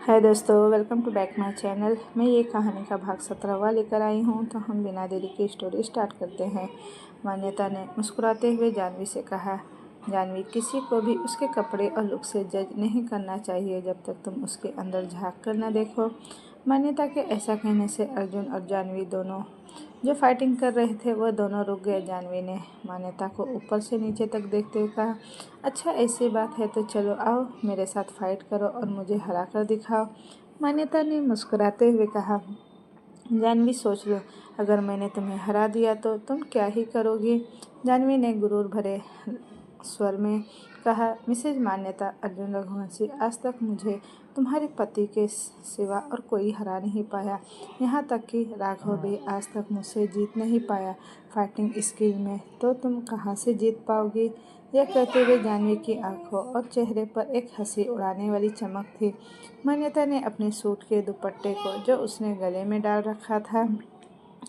हाय दोस्तों, welcome to back my channel. मैं ये कहानी का भाग 17वां लेकर आई हूँ। तो हम बिना देरी की स्टोरी स्टार्ट करते हैं। मान्यता ने मुस्कुराते हुए जानवी से कहा, जानवी, किसी को भी उसके कपड़े और लुक से जज नहीं करना चाहिए जब तक तुम उसके अंदर झाँक कर न देखो। मान्यता के ऐसा कहने से अर्जुन और जानवी दोनों जो फाइटिंग कर रहे थे वह दोनों रुक गए। जानवी ने मान्यता को ऊपर से नीचे तक देखते हुए कहा, अच्छा ऐसी बात है तो चलो आओ मेरे साथ फाइट करो और मुझे हरा कर दिखाओ। मान्यता ने मुस्कुराते हुए कहा, जानवी सोच लो, अगर मैंने तुम्हें हरा दिया तो तुम क्या ही करोगी। जानवी ने गुरूर भरे स्वर में कहा, मिसेज मान्यता, अर्जुन रघुवंशी, आज तक मुझे तुम्हारे पति के सिवा और कोई हरा नहीं पाया। यहाँ तक कि राघव भी आज तक मुझसे जीत नहीं पाया फाइटिंग स्किल में, तो तुम कहाँ से जीत पाओगी। यह कहते हुए जानवी की आंखों और चेहरे पर एक हंसी उड़ाने वाली चमक थी। मान्यता ने अपने सूट के दुपट्टे को जो उसने गले में डाल रखा था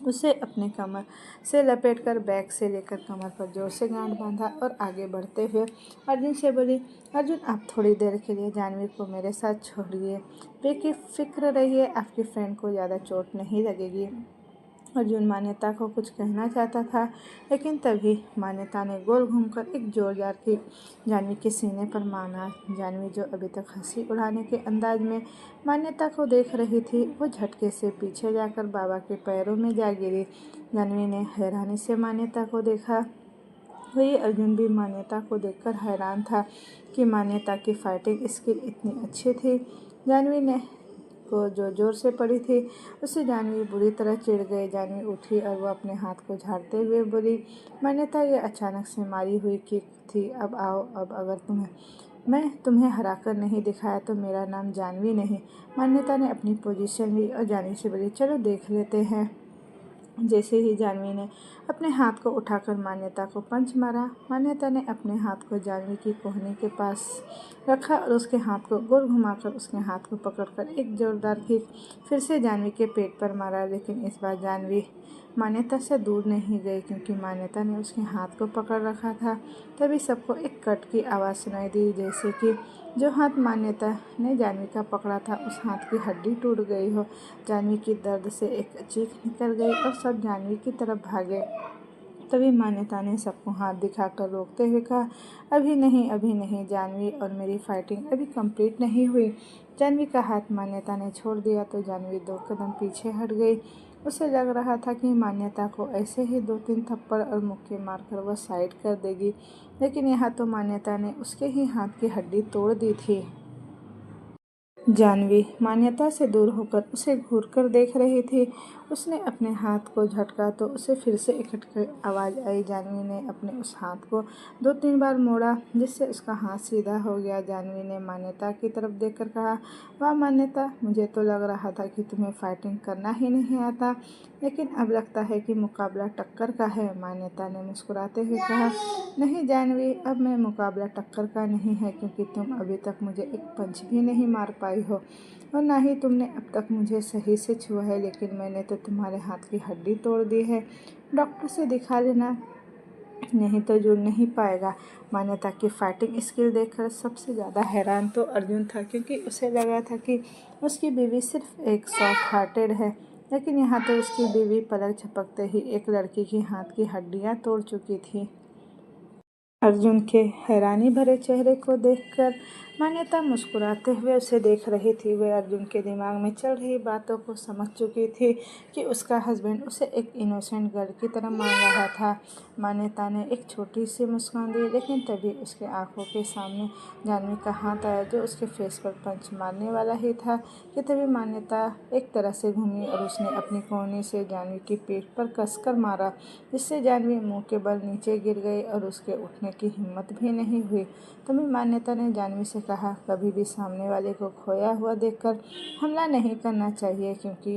उसे अपने कमर से लपेटकर बैक से लेकर कमर पर जोर से गांठ बांधा और आगे बढ़ते हुए अर्जुन से बोली, अर्जुन आप थोड़ी देर के लिए जानवी को मेरे साथ छोड़िए, बेफिक्र रहिए, आपकी फ्रेंड को ज़्यादा चोट नहीं लगेगी। अर्जुन मान्यता को कुछ कहना चाहता था, लेकिन तभी मान्यता ने गोल घूमकर एक जोरदार किक जानवी के सीने पर मारा। जानवी जो अभी तक हंसी उड़ाने के अंदाज में मान्यता को देख रही थी, वो झटके से पीछे जाकर बाबा के पैरों में जा गिरी। जानवी ने हैरानी से मान्यता को देखा। वही अर्जुन भी मान्यता को देखकर हैरान था कि मान्यता की फाइटिंग स्किल इतनी अच्छी थी। जानवी ने को जो जोर से पड़ी थी उससे जानवी बुरी तरह चिढ़ गई। जानवी उठी और वो अपने हाथ को झाड़ते हुए बोली, मान्यता, ये अचानक से मारी हुई किक थी। अब आओ, अब अगर मैं तुम्हें हराकर नहीं दिखाया तो मेरा नाम जानवी नहीं। मान्यता ने अपनी पोजीशन ली और जानवी से बोली, चलो देख लेते हैं। जैसे ही जानवी ने अपने हाथ को उठाकर मान्यता को पंच मारा, मान्यता ने अपने हाथ को जानवी की कोहनी के पास रखा और उसके हाथ को गोल घुमाकर उसके हाथ को पकड़कर एक जोरदार किक फिर से जानवी के पेट पर मारा। लेकिन इस बार जानवी मान्यता से दूर नहीं गई, क्योंकि मान्यता ने उसके हाथ को पकड़ रखा था। तभी सबको एक कट की आवाज़ सुनाई दी, जैसे कि जो हाथ मान्यता ने जानवी का पकड़ा था उस हाथ की हड्डी टूट गई हो। जानवी की दर्द से एक चीख निकल गई और सब जानवी की तरफ भागे। तभी मान्यता ने सबको हाथ दिखाकर रोकते हुए कहा, अभी नहीं, जानवी और मेरी फाइटिंग अभी कंप्लीट नहीं हुई। जानवी का हाथ मान्यता ने छोड़ दिया तो जानवी 2 कदम पीछे हट गई। उसे लग रहा था कि मान्यता को ऐसे ही 2-3 थप्पड़ और मुक्के मारकर वह साइड कर देगी, लेकिन यहाँ तो मान्यता ने उसके ही हाथ की हड्डी तोड़ दी थी। जानवी मान्यता से दूर होकर उसे घूरकर देख रही थी। उसने अपने हाथ को झटका तो उसे फिर से एक खटखटी आवाज़ आई। जानवी ने अपने उस हाथ को 2-3 बार मोड़ा, जिससे उसका हाथ सीधा हो गया। जानवी ने मान्यता की तरफ देखकर कहा, वाह मान्यता, मुझे तो लग रहा था कि तुम्हें फाइटिंग करना ही नहीं आता, लेकिन अब लगता है कि मुकाबला टक्कर का है। मान्यता ने मुस्कुराते हुए कहा, नहीं जानवी, अब मैं मुकाबला टक्कर का नहीं है, क्योंकि तुम अभी तक मुझे एक पंच भी नहीं मार पाई हो और ना ही तुमने अब तक मुझे सही से छुआ है, लेकिन मैंने तो तुम्हारे हाथ की हड्डी तोड़ दी है। डॉक्टर से दिखा लेना, नहीं तो जुड़ नहीं पाएगा। मान्यता की फाइटिंग स्किल देखकर सबसे ज़्यादा हैरान तो अर्जुन था, क्योंकि उसे लगा था कि उसकी बीवी सिर्फ एक सॉफ्ट हार्टेड है, लेकिन यहाँ तो उसकी बीवी पलक झपकते ही एक लड़की की हाथ की हड्डियाँ तोड़ चुकी थी। अर्जुन के हैरानी भरे चेहरे को देखकर मान्यता मुस्कुराते हुए उसे देख रही थी। वह अर्जुन के दिमाग में चल रही बातों को समझ चुकी थी कि उसका हस्बैंड उसे एक इनोसेंट गर्ल की तरह मान रहा था। मान्यता ने एक छोटी सी मुस्कान दी, लेकिन तभी उसके आंखों के सामने जानवी का हाथ आया, जो उसके फेस पर पंच मारने वाला ही था कि तभी मान्यता एक तरह से घूमी और उसने अपनी कोहनी से जानवी की पीठ पर कसकर मारा, जिससे जानवी मुंह के बल नीचे गिर गई और उसके उठने की हिम्मत भी नहीं हुई। तभी मान्यता ने जानवी से कहा, कभी भी सामने वाले को खोया हुआ देखकर हमला नहीं करना चाहिए, क्योंकि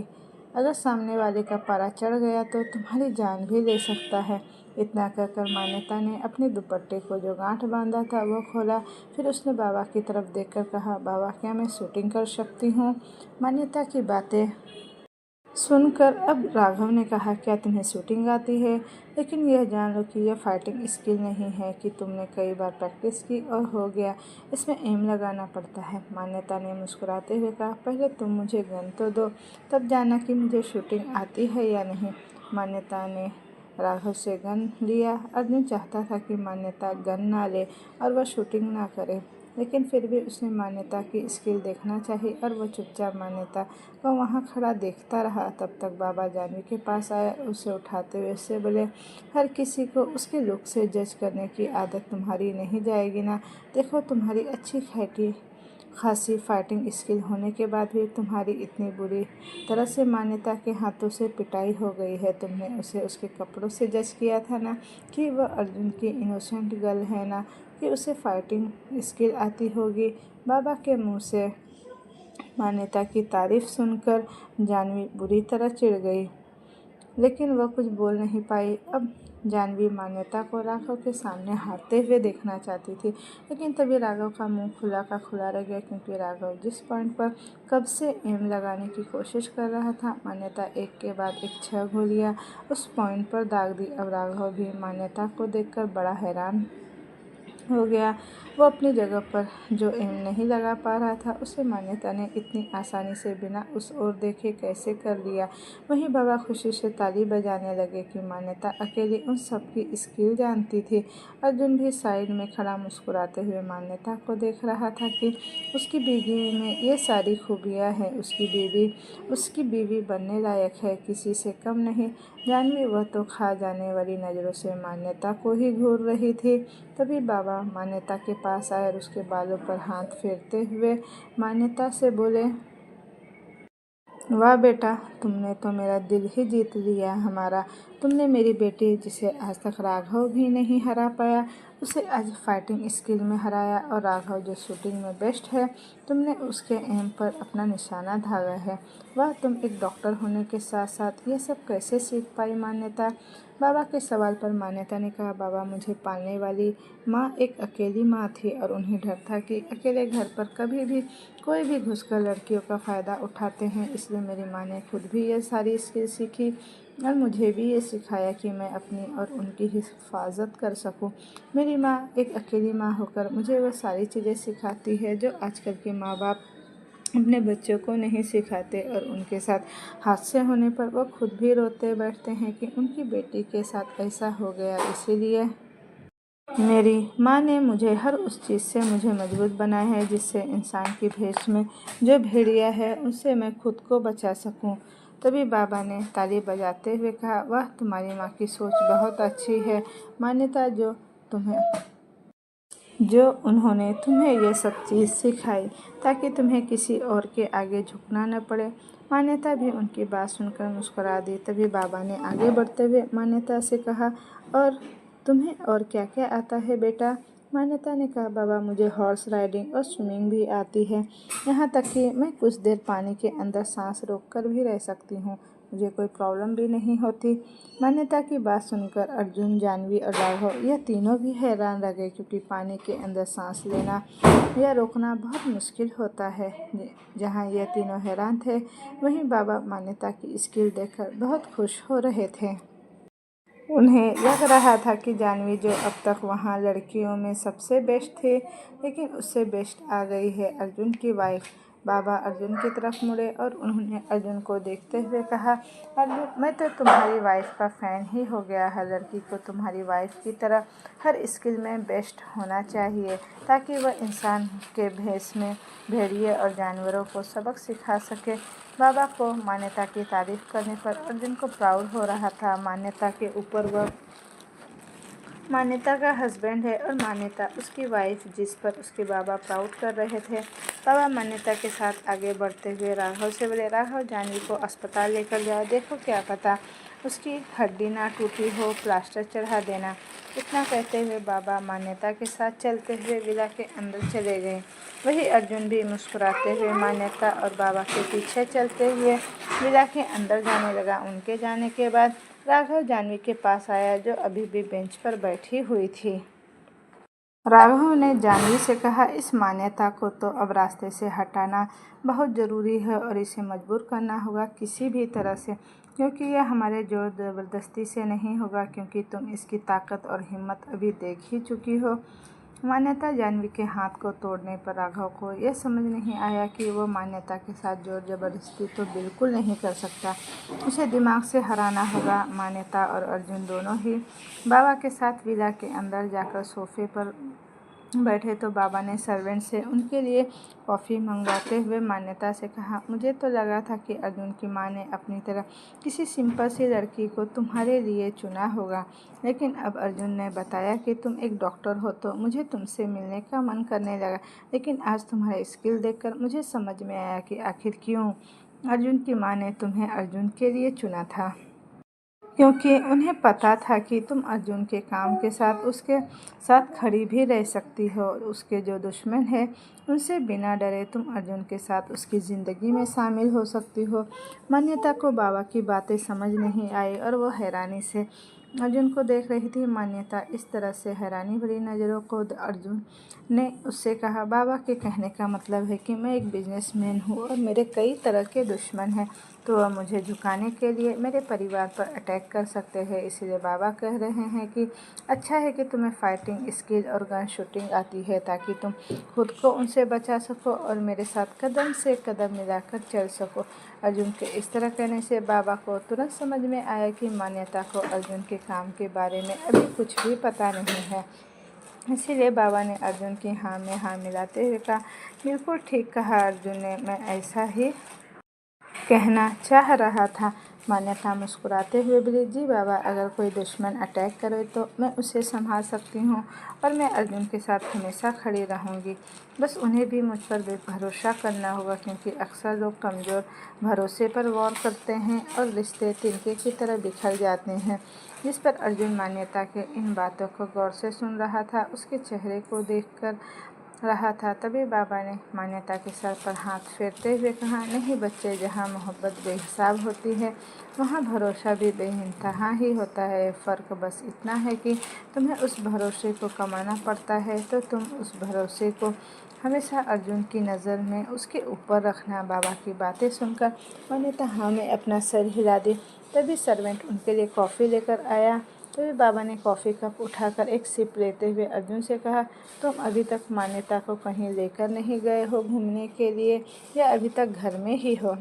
अगर सामने वाले का पारा चढ़ गया तो तुम्हारी जान भी ले सकता है। इतना कहकर मान्यता ने अपने दुपट्टे को जो गांठ बांधा था वो खोला। फिर उसने बाबा की तरफ देखकर कहा, बाबा, क्या मैं शूटिंग कर सकती हूँ। मान्यता की बातें सुनकर अब राघव ने कहा, क्या तुम्हें शूटिंग आती है? लेकिन यह जान लो कि यह फाइटिंग स्किल नहीं है कि तुमने कई बार प्रैक्टिस की और हो गया, इसमें एम लगाना पड़ता है। मान्यता ने मुस्कुराते हुए कहा, पहले तुम मुझे गन तो दो, तब जाना कि मुझे शूटिंग आती है या नहीं। मान्यता ने राघव से गन लिया। अर्जुन चाहता था कि मान्यता गन ना ले और वह शूटिंग ना करे, लेकिन फिर भी उसने मान्यता की स्किल देखना चाहिए और वह चुपचाप मान्यता को वहाँ खड़ा देखता रहा। तब तक बाबा जानवी के पास आया। उसे उठाते हुए उससे बोले, हर किसी को उसके लुक से जज करने की आदत तुम्हारी नहीं जाएगी ना। देखो, तुम्हारी अच्छी खासी फाइटिंग स्किल होने के बाद भी तुम्हारी इतनी बुरी तरह से मान्यता के हाथों से पिटाई हो गई है। तुमने उसे उसके कपड़ों से जज किया था ना कि वह अर्जुन की इनोसेंट गर्ल है ना कि उसे फाइटिंग स्किल आती होगी। बाबा के मुंह से मान्यता की तारीफ सुनकर जानवी बुरी तरह चिढ़ गई, लेकिन वह कुछ बोल नहीं पाई। अब जानवी मान्यता को राघव के सामने हारते हुए देखना चाहती थी, लेकिन तभी राघव का मुंह खुला का खुला रह गया, क्योंकि राघव जिस पॉइंट पर कब से एम लगाने की कोशिश कर रहा था, मान्यता एक के बाद एक 6 गोलियां उस पॉइंट पर दाग दी। अब राघव भी मान्यता को देखकर बड़ा हैरान हो गया। वो अपनी जगह पर जो एम नहीं लगा पा रहा था, उसे मान्यता ने इतनी आसानी से बिना उस ओर देखे कैसे कर लिया। वहीं बाबा खुशी से ताली बजाने लगे कि मान्यता अकेली उन सब की स्किल जानती थी। अर्जुन भी साइड में खड़ा मुस्कुराते हुए मान्यता को देख रहा था कि उसकी बीवी में ये सारी खूबियाँ हैं। उसकी बीवी बनने लायक है, किसी से कम नहीं। जानवी वह तो खा जाने वाली नज़रों से मान्यता को ही घूर रही थी। तभी बाबा मान्यता के पास आए और उसके बालों पर हाथ फेरते हुए मान्यता से बोले, वाह बेटा, तुमने तो मेरा दिल ही जीत लिया हमारा। तुमने मेरी बेटी, जिसे आज तक राघव भी नहीं हरा पाया, उसे आज फाइटिंग स्किल में हराया। और राघव जो शूटिंग में बेस्ट है, तुमने उसके एम पर अपना निशाना धागा है। वाह, तुम एक डॉक्टर होने के साथ साथ ये सब कैसे सीख पाई मान्यता? बाबा के सवाल पर मान्यता ने कहा, बाबा, मुझे पालने वाली माँ एक अकेली माँ थी और उन्हें डर था कि अकेले घर पर कभी भी कोई भी घुसकर लड़कियों का फ़ायदा उठाते हैं। इसलिए मेरी माँ ने खुद भी ये सारी स्किल सीखी और मुझे भी ये सिखाया कि मैं अपनी और उनकी हिफाजत कर सकूं। मेरी माँ एक अकेली माँ होकर मुझे वो सारी चीज़ें सिखाती है जो आजकल के माँ बाप अपने बच्चों को नहीं सिखाते, और उनके साथ हादसे होने पर वो खुद भी रोते बैठते हैं कि उनकी बेटी के साथ ऐसा हो गया। इसीलिए मेरी माँ ने मुझे हर उस चीज़ से मुझे मजबूत बनाया है जिससे इंसान की भेष में जो भेड़िया है उससे मैं खुद को बचा सकूं। तभी बाबा ने ताली बजाते हुए कहा, वाह, तुम्हारी माँ की सोच बहुत अच्छी है मान्यता, जो उन्होंने तुम्हें ये सब चीज़ सिखाई ताकि तुम्हें किसी और के आगे झुकना न पड़े। मान्यता भी उनकी बात सुनकर मुस्कुरा दी। तभी बाबा ने आगे बढ़ते हुए मान्यता से कहा, और तुम्हें और क्या क्या आता है बेटा? मान्यता ने कहा, बाबा, मुझे हॉर्स राइडिंग और स्विमिंग भी आती है, यहाँ तक कि मैं कुछ देर पानी के अंदर सांस रोक कर भी रह सकती हूँ, मुझे कोई प्रॉब्लम भी नहीं होती। मान्यता की बात सुनकर अर्जुन, जानवी और राघव यह तीनों भी हैरान रह गए, क्योंकि पानी के अंदर सांस लेना या रोकना बहुत मुश्किल होता है। जहाँ यह तीनों हैरान थे, वहीं बाबा मान्यता की स्किल देखकर बहुत खुश हो रहे थे। उन्हें लग रहा था कि जानवी, जो अब तक वहाँ लड़कियों में सबसे बेस्ट थी, लेकिन उससे बेस्ट आ गई है अर्जुन की वाइफ। बाबा अर्जुन की तरफ मुड़े और उन्होंने अर्जुन को देखते हुए कहा, अर्जुन, मैं तो तुम्हारी वाइफ का फ़ैन ही हो गया। हर लड़की को तुम्हारी वाइफ की तरह हर स्किल में बेस्ट होना चाहिए, ताकि वह इंसान के भेष में भेड़िए और जानवरों को सबक सिखा सके। बाबा को मान्यता की तारीफ करने पर अर्जुन को प्राउड हो रहा था। मान्यता के ऊपर वह मान्यता का हस्बैंड है और मान्यता उसकी वाइफ, जिस पर उसके बाबा प्राउड कर रहे थे। बाबा मान्यता के साथ आगे बढ़ते हुए राघव से बोले, राघव, जानवी को अस्पताल लेकर जाओ, देखो क्या पता उसकी हड्डी ना टूटी हो, प्लास्टर चढ़ा देना। इतना कहते हुए बाबा मान्यता के साथ चलते हुए विला के अंदर चले गए। वही अर्जुन भी मुस्कुराते हुए मान्यता और बाबा के पीछे चलते हुए विला के अंदर जाने लगा। उनके जाने के बाद राघव जानवी के पास आया, जो अभी भी बेंच पर बैठी हुई थी। राघव ने जानवी से कहा, इस मान्यता को तो अब रास्ते से हटाना बहुत ज़रूरी है और इसे मजबूर करना होगा किसी भी तरह से, क्योंकि यह हमारे जोर ज़बरदस्ती से नहीं होगा, क्योंकि तुम इसकी ताकत और हिम्मत अभी देख ही चुकी हो। मान्यता जानवी के हाथ को तोड़ने पर राघव को यह समझ नहीं आया कि वो मान्यता के साथ जोर ज़बरदस्ती तो बिल्कुल नहीं कर सकता। उसे दिमाग से हराना होगा। मान्यता और अर्जुन दोनों ही बाबा के साथ विला के अंदर जाकर सोफे पर बैठे तो बाबा ने सर्वेंट से उनके लिए कॉफ़ी मंगवाते हुए मान्यता से कहा, मुझे तो लगा था कि अर्जुन की माँ ने अपनी तरह किसी सिंपल सी लड़की को तुम्हारे लिए चुना होगा, लेकिन अब अर्जुन ने बताया कि तुम एक डॉक्टर हो तो मुझे तुमसे मिलने का मन करने लगा। लेकिन आज तुम्हारे स्किल देखकर मुझे समझ में आया कि आखिर क्यों अर्जुन की माँ ने तुम्हें अर्जुन के लिए चुना था, क्योंकि उन्हें पता था कि तुम अर्जुन के काम के साथ उसके साथ खड़ी भी रह सकती हो और उसके जो दुश्मन है उनसे बिना डरे तुम अर्जुन के साथ उसकी ज़िंदगी में शामिल हो सकती हो। मान्यता को बाबा की बातें समझ नहीं आई और वो हैरानी से अर्जुन को देख रही थी। मान्यता इस तरह से हैरानी भरी नज़रों को अर्जुन ने उससे कहा, बाबा के कहने का मतलब है कि मैं एक बिजनेसमैन हूँ और मेरे कई तरह के दुश्मन हैं, तो वह मुझे झुकाने के लिए मेरे परिवार पर अटैक कर सकते हैं। इसलिए बाबा कह रहे हैं कि अच्छा है कि तुम्हें फाइटिंग स्किल और गन शूटिंग आती है, ताकि तुम खुद को उनसे बचा सको और मेरे साथ कदम से कदम मिलाकर चल सको। अर्जुन के इस तरह कहने से बाबा को तुरंत समझ में आया कि मान्यता को अर्जुन के काम के बारे में अभी कुछ भी पता नहीं है। इसीलिए बाबा ने अर्जुन की हाँ में हाँ मिलाते हुए कहा, बिल्कुल ठीक कहा अर्जुन ने, मैं ऐसा ही कहना चाह रहा था। मान्यता मुस्कुराते हुए बोली, जी बाबा, अगर कोई दुश्मन अटैक करे तो मैं उसे संभाल सकती हूँ और मैं अर्जुन के साथ हमेशा खड़ी रहूँगी। बस उन्हें भी मुझ पर भरोसा करना होगा, क्योंकि अक्सर लोग कमज़ोर भरोसे पर वार करते हैं और रिश्ते तिनके की तरह बिखर जाते हैं। जिस पर अर्जुन मान्यता के इन बातों को गौर से सुन रहा था, उसके चेहरे को देखकर रहा था। तभी बाबा ने मान्यता के सर पर हाथ फेरते हुए कहा, नहीं बच्चे, जहाँ मोहब्बत बेहिसाब होती है वहाँ भरोसा भी बेइंतहा ही होता है। फ़र्क बस इतना है कि तुम्हें उस भरोसे को कमाना पड़ता है, तो तुम उस भरोसे को हमेशा अर्जुन की नज़र में उसके ऊपर रखना। बाबा की बातें सुनकर मान्यता हाँ में अपना सर हिला दी। तभी सर्वेंट उनके लिए कॉफ़ी लेकर आया। तभी बाबा ने कॉफ़ी कप उठाकर एक सिप लेते हुए अर्जुन से कहा, तुम अभी तक मान्यता को कहीं लेकर नहीं गए हो घूमने के लिए, या अभी तक घर में ही हो?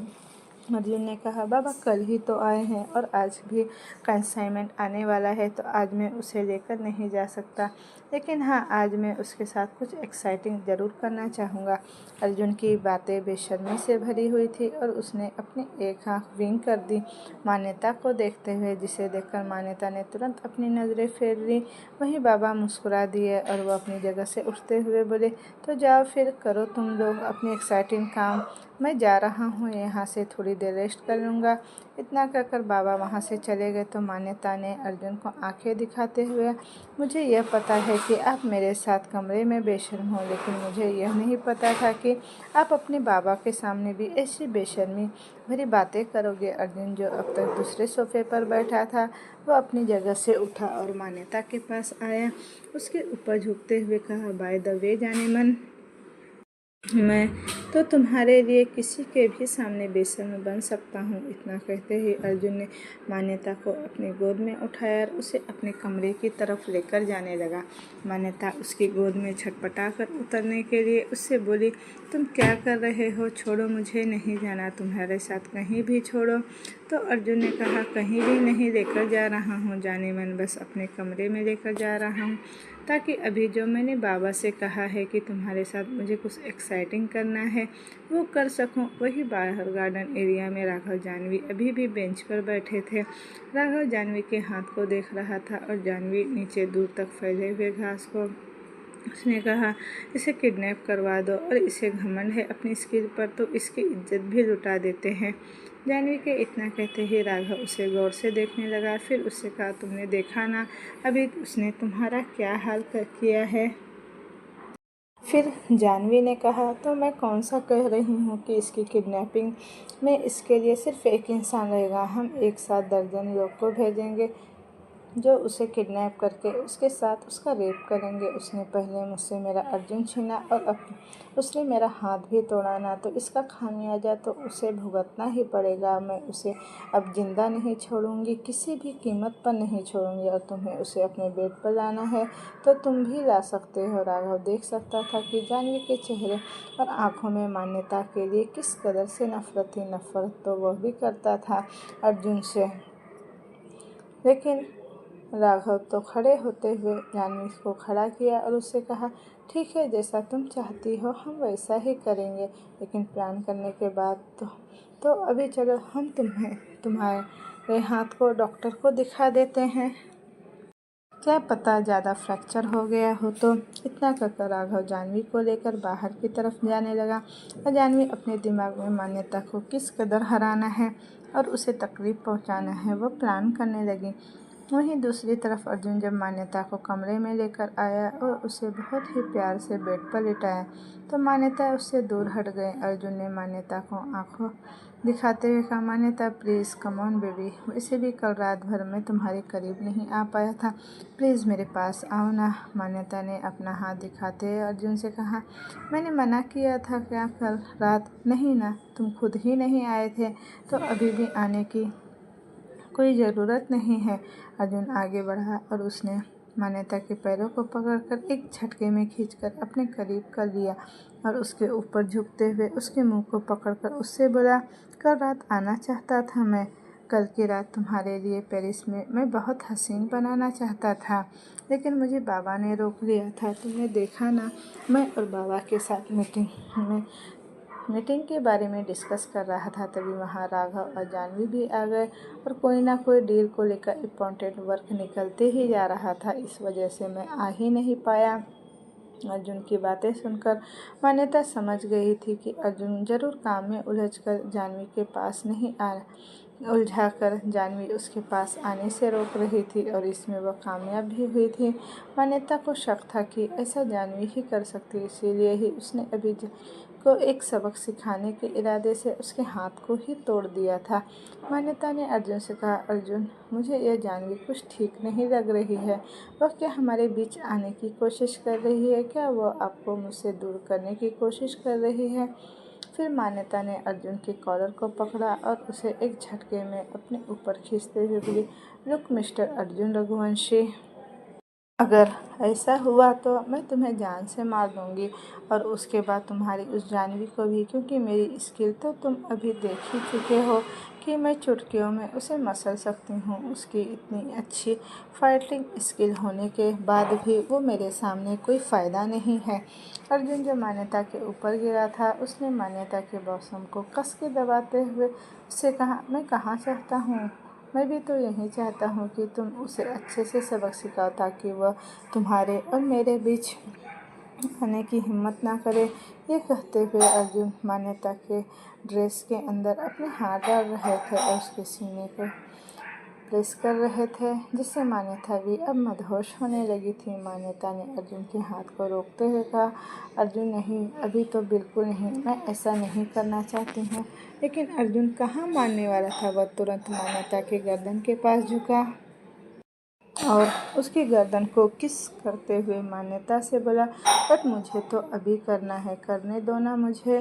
अर्जुन ने कहा, बाबा कल ही तो आए हैं और आज भी कंसाइनमेंट आने वाला है, तो आज मैं उसे लेकर नहीं जा सकता। लेकिन हाँ, आज मैं उसके साथ कुछ एक्साइटिंग ज़रूर करना चाहूँगा। अर्जुन की बातें बेशर्मी से भरी हुई थी और उसने अपनी एक आँख विंक कर दी मान्यता को देखते हुए, जिसे देखकर मान्यता ने तुरंत अपनी नज़रें फेर ली। वहीं बाबा मुस्कुरा दिए और वह अपनी जगह से उठते हुए बोले, तो जाओ फिर, करो तुम लोग अपनी एक्साइटिंग काम, मैं जा रहा हूँ, यहाँ से थोड़ी देर रेस्ट कर लूँगा। इतना कहकर बाबा वहाँ से चले गए। तो मान्यता ने अर्जुन को आंखें दिखाते हुए, मुझे यह पता है कि आप मेरे साथ कमरे में बेशर्म हो, लेकिन मुझे यह नहीं पता था कि आप अपने बाबा के सामने भी ऐसी बेशर्मी भरी बातें करोगे। अर्जुन, जो अब तक दूसरे सोफे पर बैठा था, वह अपनी जगह से उठा और मान्यता के पास आया। उसके ऊपर झुकते हुए कहा, बाय द वे जाने मन, मैं तो तुम्हारे लिए किसी के भी सामने बेशर्म बन सकता हूँ। इतना कहते ही अर्जुन ने मान्यता को अपनी गोद में उठाया और उसे अपने कमरे की तरफ लेकर जाने लगा। मान्यता उसकी गोद में छटपटा कर उतरने के लिए उससे बोली, तुम क्या कर रहे हो? छोड़ो, मुझे नहीं जाना तुम्हारे साथ, कहीं भी छोड़ो। तो अर्जुन ने कहा, कहीं भी नहीं लेकर जा रहा हूँ जाने मन, बस अपने कमरे में लेकर जा रहा हूँ, ताकि अभी जो मैंने बाबा से कहा है कि तुम्हारे साथ मुझे कुछ एक्साइटिंग करना है वो कर सकूं। वही बाहर गार्डन एरिया में राघव जानवी अभी भी बेंच पर बैठे थे। राघव जानवी के हाथ को देख रहा था और जानवी नीचे दूर तक फैले हुए घास को। उसने कहा, इसे किडनैप करवा दो, और इसे घमंड है अपनी स्किल पर तो इसकी इज्जत भी लुटा देते हैं। जानवी के इतना कहते ही राघव उसे गौर से देखने लगा। फिर उससे कहा, तुमने देखा ना अभी उसने तुम्हारा क्या हाल किया है? फिर जानवी ने कहा, तो मैं कौन सा कह रही हूँ कि इसकी किडनैपिंग में इसके लिए सिर्फ एक इंसान रहेगा, हम एक साथ दर्जन लोग को भेजेंगे। जो उसे किडनैप करके उसके साथ उसका रेप करेंगे। उसने पहले मुझसे मेरा अर्जुन छीना और अब उसने मेरा हाथ भी तोड़ा ना, तो इसका खामियाजा तो उसे भुगतना ही पड़ेगा। मैं उसे अब जिंदा नहीं छोड़ूंगी, किसी भी कीमत पर नहीं छोड़ूंगी। और तुम्हें उसे अपने बेड पर लाना है तो तुम भी ला सकते हो। राघव देख सकता था कि जाह्नवी के चेहरे और आंखों में मान्यता के लिए किस कदर से नफरत थी। नफरत तो वह भी करता था अर्जुन से, लेकिन राघव तो खड़े होते हुए जाह्नवी को खड़ा किया और उससे कहा, ठीक है, जैसा तुम चाहती हो हम वैसा ही करेंगे, लेकिन प्लान करने के बाद तो अभी चलो हम तुम्हारे हाथ को डॉक्टर को दिखा देते हैं। क्या पता ज़्यादा फ्रैक्चर हो गया हो तो। इतना कहकर राघव जाह्नवी को लेकर बाहर की तरफ जाने लगा और जाह्नवी अपने दिमाग में मान्यता को किस कदर हराना है और उसे तकलीफ पहुंचाना है वह प्लान करने लगी। वहीं दूसरी तरफ अर्जुन जब मान्यता को कमरे में लेकर आया और उसे बहुत ही प्यार से बेड पर लिटाया तो मान्यता उससे दूर हट गई। अर्जुन ने मान्यता को आंखों दिखाते हुए कहा, मान्यता प्लीज़ कम ऑन बेबी, वैसे भी कल रात भर मैं तुम्हारे करीब नहीं आ पाया था, प्लीज़ मेरे पास आओ ना। मान्यता ने अपना हाथ दिखाते हुए अर्जुन से कहा, मैंने मना किया था क्या कल रात? नहीं ना, तुम खुद ही नहीं आए थे, तो अभी भी आने की कोई ज़रूरत नहीं है। अर्जुन आगे बढ़ा और उसने मान्यता के पैरों को पकड़कर एक झटके में खींचकर अपने करीब कर लिया और उसके ऊपर झुकते हुए उसके मुंह को पकड़कर उससे बोला, कल रात आना चाहता था मैं। कल की रात तुम्हारे लिए पेरिस में मैं बहुत हसीन बनाना चाहता था, लेकिन मुझे बाबा ने रोक लिया था। तुमने देखा ना, मैं और बाबा के साथ मीटिंग के बारे में डिस्कस कर रहा था, तभी वहाँ राघव और जाह्नवी भी आ गए और कोई ना कोई डील को लेकर इम्पोर्टेंट वर्क निकलते ही जा रहा था, इस वजह से मैं आ ही नहीं पाया। अर्जुन की बातें सुनकर मान्यता समझ गई थी कि अर्जुन जरूर काम में उलझकर जाह्नवी के पास नहीं आ उलझाकर जाह्नवी उसके पास आने से रोक रही थी और इसमें वह कामयाब भी हुई थी। मान्यता को शक था कि ऐसा जाह्नवी ही कर सकती, इसीलिए ही उसने अभी को एक सबक सिखाने के इरादे से उसके हाथ को ही तोड़ दिया था। मान्यता ने अर्जुन से कहा, अर्जुन मुझे यह जाह्नवी कुछ ठीक नहीं लग रही है, वह क्या हमारे बीच आने की कोशिश कर रही है? क्या वह आपको मुझसे दूर करने की कोशिश कर रही है? फिर मान्यता ने अर्जुन के कॉलर को पकड़ा और उसे एक झटके में अपने ऊपर खींचते हुए बोली, लुक मिस्टर अर्जुन रघुवंशी, अगर ऐसा हुआ तो मैं तुम्हें जान से मार दूंगी और उसके बाद तुम्हारी उस जाह्नवी को भी, क्योंकि मेरी स्किल तो तुम अभी देख ही चुके हो कि मैं चुटकियों में उसे मसल सकती हूँ। उसकी इतनी अच्छी फाइटिंग स्किल होने के बाद भी वो मेरे सामने कोई फ़ायदा नहीं है। अर्जुन जो मान्यता के ऊपर गिरा था, उसने मान्यता के बॉसम को कस के दबाते हुए उससे कहा, मैं कहाँ चाहता हूँ, मैं भी तो यही चाहता हूँ कि तुम उसे अच्छे से सबक सिखाओ ताकि वह तुम्हारे और मेरे बीच आने की हिम्मत ना करे। ये कहते हुए अर्जुन मान्यता के ड्रेस के अंदर अपने हाथ डाल रहे थे और उसके सीने को प्रेस कर रहे थे, जिससे मान्यता भी अब मदहोश होने लगी थी। मान्यता ने अर्जुन के हाथ को रोकते हुए कहा, अर्जुन नहीं, अभी तो बिल्कुल नहीं, मैं ऐसा नहीं करना चाहती हूँ। लेकिन अर्जुन कहाँ मानने वाला था। वह तुरंत मान्यता के गर्दन के पास झुका और उसकी गर्दन को किस करते हुए मान्यता से बोला, बट मुझे तो अभी करना है, करने दो ना मुझे।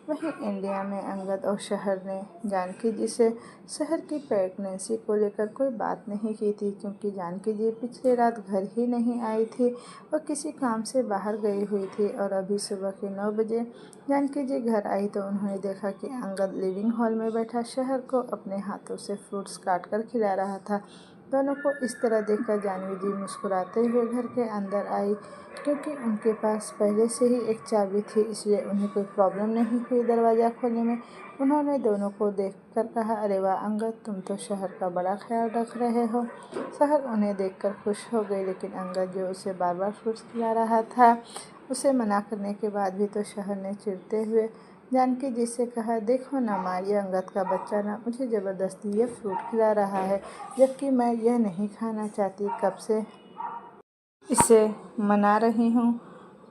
वहीं इंडिया में अंगद और शहर ने जानकी जी से शहर की प्रेगनेंसी को लेकर कोई बात नहीं की थी, क्योंकि जानकी जी पिछली रात घर ही नहीं आई थी, वह किसी काम से बाहर गई हुई थी। और अभी सुबह के 9 बजे जानकी जी घर आई तो उन्होंने देखा कि अंगद लिविंग हॉल में बैठा शहर को अपने हाथों से फ्रूट्स काट कर खिला रहा था। दोनों को इस तरह देखकर जाह्नवी जी मुस्कुराते हुए घर के अंदर आई, क्योंकि उनके पास पहले से ही एक चाबी थी, इसलिए उन्हें कोई प्रॉब्लम नहीं हुई दरवाज़ा खोलने में। उन्होंने दोनों को देखकर कहा, अरे वाह अंगद, तुम तो शहर का बड़ा ख्याल रख रहे हो। शहर उन्हें देखकर खुश हो गई, लेकिन अंगद जो उसे बार बार फ्रूट्स खिला रहा था, उसे मना करने के बाद भी तो शहर ने चिढ़ते हुए जानकी जी से कहा, देखो ना माँ, ये अंगद का बच्चा ना मुझे ज़बरदस्ती ये फ्रूट खिला रहा है, जबकि मैं यह नहीं खाना चाहती, कब से इसे मना रही हूँ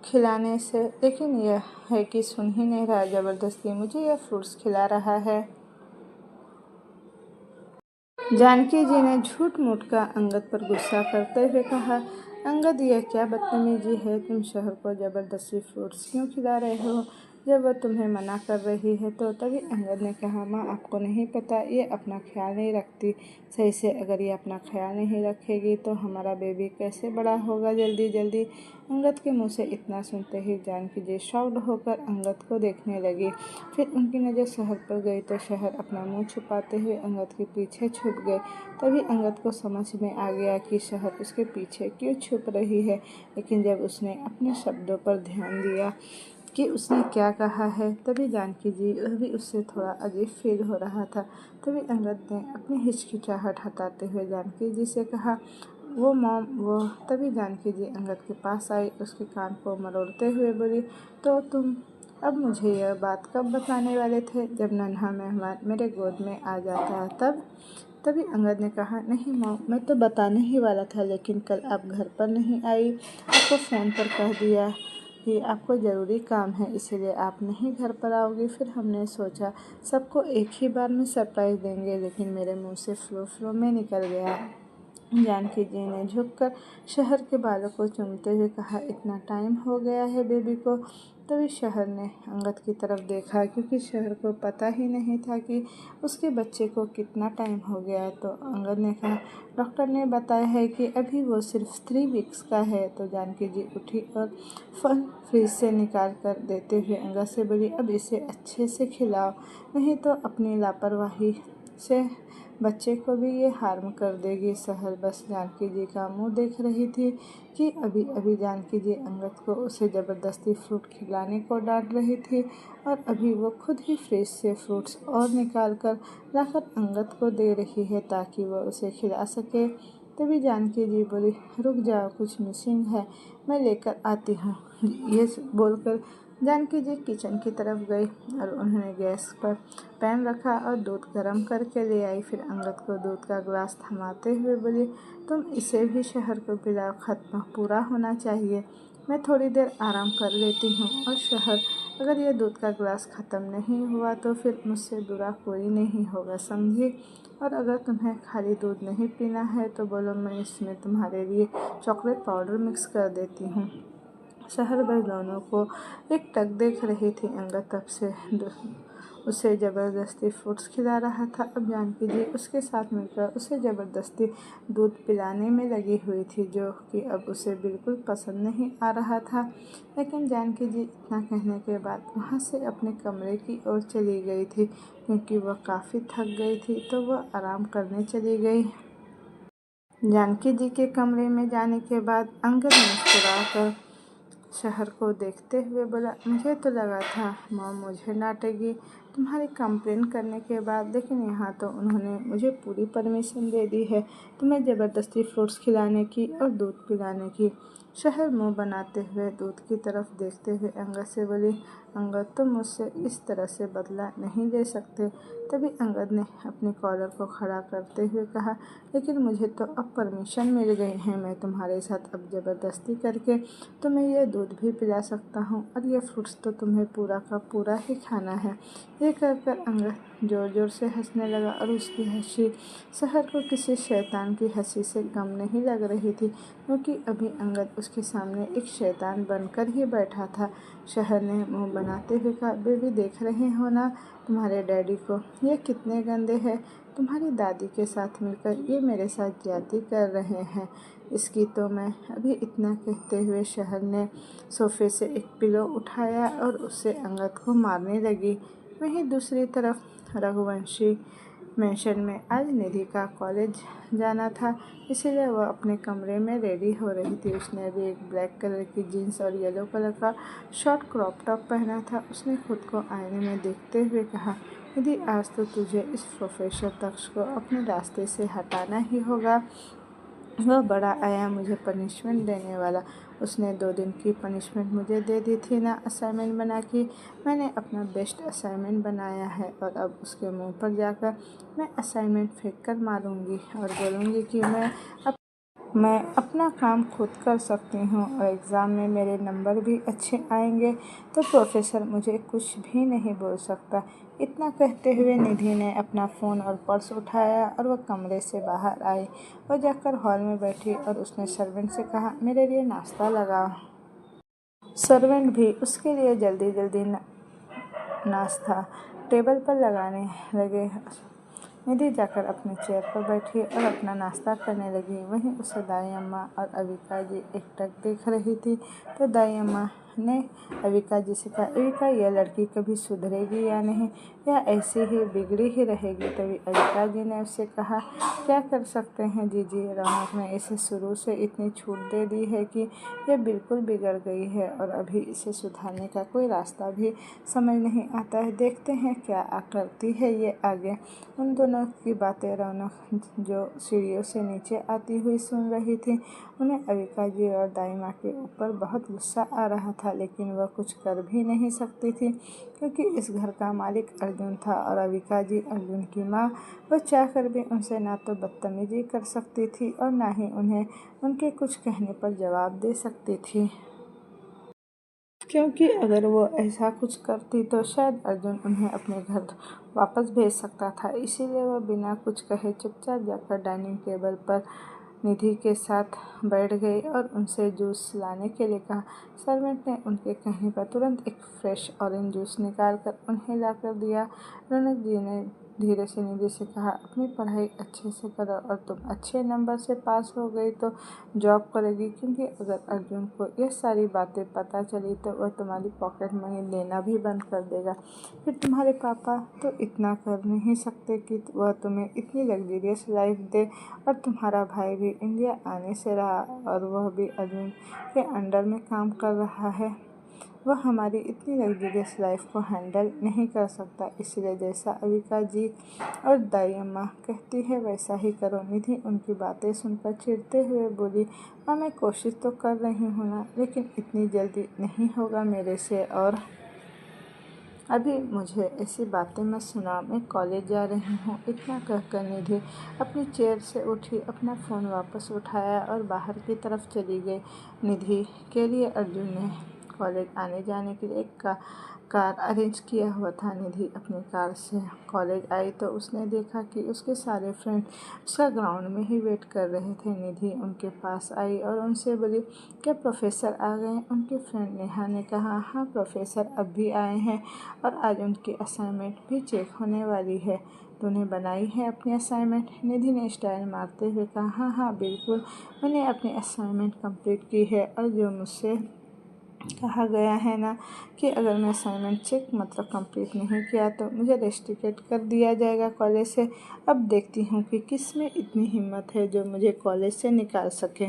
खिलाने से, लेकिन यह है कि सुन ही नहीं रहा, ज़बरदस्ती मुझे यह फ्रूट्स खिला रहा है। जानकी जी ने झूठ मूठ का अंगद पर गुस्सा करते हुए कहा, अंगद यह क्या बदतमीजी है, तुम शहर को ज़बरदस्ती फ्रूट्स क्यों खिला रहे हो जब वह तुम्हें मना कर रही है तो। तभी अंगद ने कहा, माँ आपको नहीं पता, ये अपना ख्याल नहीं रखती सही से। अगर ये अपना ख्याल नहीं रखेगी तो हमारा बेबी कैसे बड़ा होगा जल्दी जल्दी। अंगद के मुंह से इतना सुनते ही जानकी जी शॉक्ड होकर अंगद को देखने लगी। फिर उनकी नज़र शहर पर गई तो शहर अपना मुंह छुपाते हुए अंगद के पीछे छुप गए। तभी अंगद को समझ में आ गया कि शहर उसके पीछे क्यों छुप रही है। लेकिन जब उसने अपने शब्दों पर ध्यान दिया कि उसने क्या कहा है, तभी जानकी जी भी उससे थोड़ा अजीब फील हो रहा था। तभी अंगद ने अपनी हिचकिचाहट हटाते हुए जानकी जी से कहा, वो मॉम वो। तभी जानकी जी अंगद के पास आई, उसके कान को मरोड़ते हुए बोली, तो तुम अब मुझे यह बात कब बताने वाले थे, जब नन्हा मेहमान मेरे गोद में आ जाता तब। तभी अंगद ने कहा, नहीं मॉम, मैं तो बताने ही वाला था, लेकिन कल आप घर पर नहीं आई, आपको फ़ोन पर कह दिया कि आपको ज़रूरी काम है, इसीलिए आप नहीं घर पर आओगी। फिर हमने सोचा सबको एक ही बार में सरप्राइज़ देंगे, लेकिन मेरे मुंह से फ्लो में निकल गया। जानकी जी ने झुककर शहर के बालों को चूमते हुए कहा, इतना टाइम हो गया है बेबी को। तभी शहर ने अंगद की तरफ देखा, क्योंकि शहर को पता ही नहीं था कि उसके बच्चे को कितना टाइम हो गया। तो अंगद ने कहा, डॉक्टर ने बताया है कि अभी वो सिर्फ 3 वीक्स का है। तो जानकी जी उठी और फल फ्रिज से निकाल कर देते हुए अंगद से बोली, अब इसे अच्छे से खिलाओ, नहीं तो अपनी लापरवाही से बच्चे को भी ये हार्म कर देगी। शहर बस जानकी जी का मुंह देख रही थी कि अभी अभी जानकी जी अंगद को उसे ज़बरदस्ती फ्रूट खिलाने को डांट रही थी, और अभी वो खुद ही फ्रिज से फ्रूट्स और निकाल कर लाकर अंगद को दे रही है ताकि वह उसे खिला सके। तभी जानकी जी बोली, रुक जाओ, कुछ मिसिंग है, मैं लेकर आती हूँ। ये बोलकर जानकी जी किचन की तरफ गई और उन्होंने गैस पर पैन रखा और दूध गर्म करके ले आई। फिर अंगद को दूध का ग्लास थमाते हुए बोली, तुम इसे भी शहर को पिलाओ, खत्म पूरा होना चाहिए, मैं थोड़ी देर आराम कर लेती हूँ। और शहर, अगर ये दूध का ग्लास ख़त्म नहीं हुआ तो फिर मुझसे बुरा कोई नहीं होगा, समझी। और अगर तुम्हें खाली दूध नहीं पीना है तो बोलो, मैं इसमें तुम्हारे लिए चॉकलेट पाउडर मिक्स कर देती हूँ। शहर बस दोनों को एक टक देख रही थी। अंगद तब से उसे ज़बरदस्ती फ्रूट्स खिला रहा था। अब जानकी जी उसके साथ मिलकर उसे ज़बरदस्ती दूध पिलाने में लगी हुई थी, जो कि अब उसे बिल्कुल पसंद नहीं आ रहा था। लेकिन जानकी जी इतना कहने के बाद वहाँ से अपने कमरे की ओर चली गई थी, क्योंकि वह काफ़ी थक गई थी, तो वह आराम करने चली गई। जानकी जी के कमरे में जाने के बाद अंगद मुस्कुराकर शहर को देखते हुए बोला, मुझे तो लगा था माँ मुझे डांटेगी तुम्हारी कंप्लेन करने के बाद, लेकिन यहाँ तो उन्होंने मुझे पूरी परमिशन दे दी है तुम्हें ज़बरदस्ती फ्रूट्स खिलाने की और दूध पिलाने की। शहर मुंह बनाते हुए दूध की तरफ देखते हुए अंगद से बोली, अंगद तुम मुझसे इस तरह से बदला नहीं ले सकते। तभी अंगद ने अपनी कॉलर को खड़ा करते हुए कहा, लेकिन मुझे तो अब परमिशन मिल गई है, मैं तुम्हारे साथ अब ज़बरदस्ती करके तुम्हें यह दूध भी पिला सकता हूँ, और ये फ्रूट्स तो तुम्हें पूरा का पूरा ही खाना है। ये कहकर अंगद ज़ोर ज़ोर से हंसने लगा, और उसकी हंसी शहर को किसी शैतान की हंसी से कम नहीं लग रही थी, क्योंकि अभी अंगद उसके सामने एक शैतान बनकर ही बैठा था। शहर ने मुंह बनाते हुए कहा, बेबी देख रहे हो ना तुम्हारे डैडी को, ये कितने गंदे हैं, तुम्हारी दादी के साथ मिलकर ये मेरे साथ ज्यादती कर रहे हैं। इसकी तो मैं अभी। इतना कहते हुए शहर ने सोफे से एक पिलो उठाया और उससे अंगद को मारने लगी। वहीं दूसरी तरफ रघुवंशी मेंशन में आज निधि का कॉलेज जाना था, इसीलिए वह अपने कमरे में रेडी हो रही थी। उसने अभी एक ब्लैक कलर की जीन्स और येलो कलर का शॉर्ट क्रॉप टॉप पहना था। उसने खुद को आईने में देखते हुए कहा, निधि आज तो तुझे इस प्रोफेसर तक्ष को अपने रास्ते से हटाना ही होगा। वह बड़ा आया मुझे पनिशमेंट देने वाला। उसने 2 दिन की पनिशमेंट मुझे दे दी थी ना असाइनमेंट बना के। मैंने अपना बेस्ट असाइनमेंट बनाया है, और अब उसके मुंह पर जाकर मैं असाइनमेंट फेंक कर मारूंगी और बोलूँगी कि मैं अपना काम खुद कर सकती हूँ, और एग्ज़ाम में मेरे नंबर भी अच्छे आएंगे तो प्रोफेसर मुझे कुछ भी नहीं बोल सकता, इतना कहते हुए निधि ने अपना फ़ोन और पर्स उठाया और वह कमरे से बाहर आई। वह जाकर हॉल में बैठी और उसने सर्वेंट से कहा, मेरे लिए नाश्ता लगाओ। सर्वेंट भी उसके लिए जल्दी जल्दी नाश्ता टेबल पर लगाने लगे। निधि जाकर अपने चेयर पर बैठी और अपना नाश्ता करने लगी। वहीं उसे दाई अम्मा और अविका जी एकटक देख रही थी। तो दाई अम्मा ने अविका जी से कहा, अविका, यह लड़की कभी सुधरेगी या नहीं, या ऐसी ही बिगड़ी ही रहेगी। तभी अविका जी ने उससे कहा, क्या कर सकते हैं जीजी, रौनक ने इसे शुरू से इतनी छूट दे दी है कि यह बिल्कुल बिगड़ गई है और अभी इसे सुधारने का कोई रास्ता भी समझ नहीं आता है। देखते हैं क्या करती है ये आगे। उन दोनों की बातें रौनक, जो सीढ़ियों से नीचे आती हुई सुन रही थी, उन्हें अविका जी और दाई माँ के ऊपर बहुत गुस्सा आ रहा था, लेकिन वह कुछ कर भी नहीं सकती थी क्योंकि इस घर का मालिक अर्जुन था और अविका जी अर्जुन की माँ। वह चाहकर भी उनसे ना तो बदतमीजी कर सकती थी और ना ही उन्हें उनके कुछ कहने पर जवाब दे सकती थी, क्योंकि अगर वो ऐसा कुछ करती तो शायद अर्जुन उन्हें अपने घर वापस भेज सकता था। इसीलिए वह बिना कुछ कहे चुपचाप जाकर डाइनिंग टेबल पर निधि के साथ बैठ गई और उनसे जूस लाने के लिए कहा। सर्वेंट ने उनके कहने पर तुरंत एक फ्रेश ऑरेंज जूस निकाल कर उन्हें लाकर दिया। रौनक जी ने धीरे से निधि से कहा, अपनी पढ़ाई अच्छे से करो और तुम अच्छे नंबर से पास हो गई तो जॉब करेगी, क्योंकि अगर अर्जुन को ये सारी बातें पता चली तो वह तुम्हारी पॉकेट मनी लेना भी बंद कर देगा। फिर तुम्हारे पापा तो इतना कर नहीं सकते कि वह तुम्हें इतनी लग्जरियस लाइफ दे, और तुम्हारा भाई भी इंडिया आने से रहा और वह भी अर्जुन के अंडर में काम कर रहा है। वह हमारी इतनी लग्जरियस लाइफ को हैंडल नहीं कर सकता। इसलिए जैसा अविका जी और दाई अम्मा कहती है वैसा ही करो। निधि उनकी बातें सुनकर चिढ़ते हुए बोली, हाँ, मैं कोशिश तो कर रही हूँ ना, लेकिन इतनी जल्दी नहीं होगा मेरे से, और अभी मुझे ऐसी बातें मत सुना, मैं कॉलेज जा रही हूँ। इतना कहकर निधि अपनी चेयर से उठी, अपना फ़ोन वापस उठाया और बाहर की तरफ चली गई। निधि के लिए अर्जुन ने कॉलेज आने जाने के लिए एक कार अरेंज किया हुआ था। निधि अपनी कार से कॉलेज आई तो उसने देखा कि उसके सारे फ्रेंड उसका ग्राउंड में ही वेट कर रहे थे। निधि उनके पास आई और उनसे बोली, क्या प्रोफेसर आ गए? उनके फ्रेंड नेहा ने कहा, हाँ प्रोफेसर अब भी आए हैं और आज उनकी असाइनमेंट भी चेक होने वाली है। तूने बनाई है अपनी असाइनमेंट? निधि ने स्टाइल मारते हुए कहा, हाँ हाँ बिल्कुल, मैंने अपनी असाइनमेंट कंप्लीट की है, और जो मुझसे कहा गया है ना कि अगर मैं असाइनमेंट चेक मतलब कंप्लीट नहीं किया तो मुझे रेस्ट्रिकेट कर दिया जाएगा कॉलेज से। अब देखती हूँ कि किस में इतनी हिम्मत है जो मुझे कॉलेज से निकाल सके।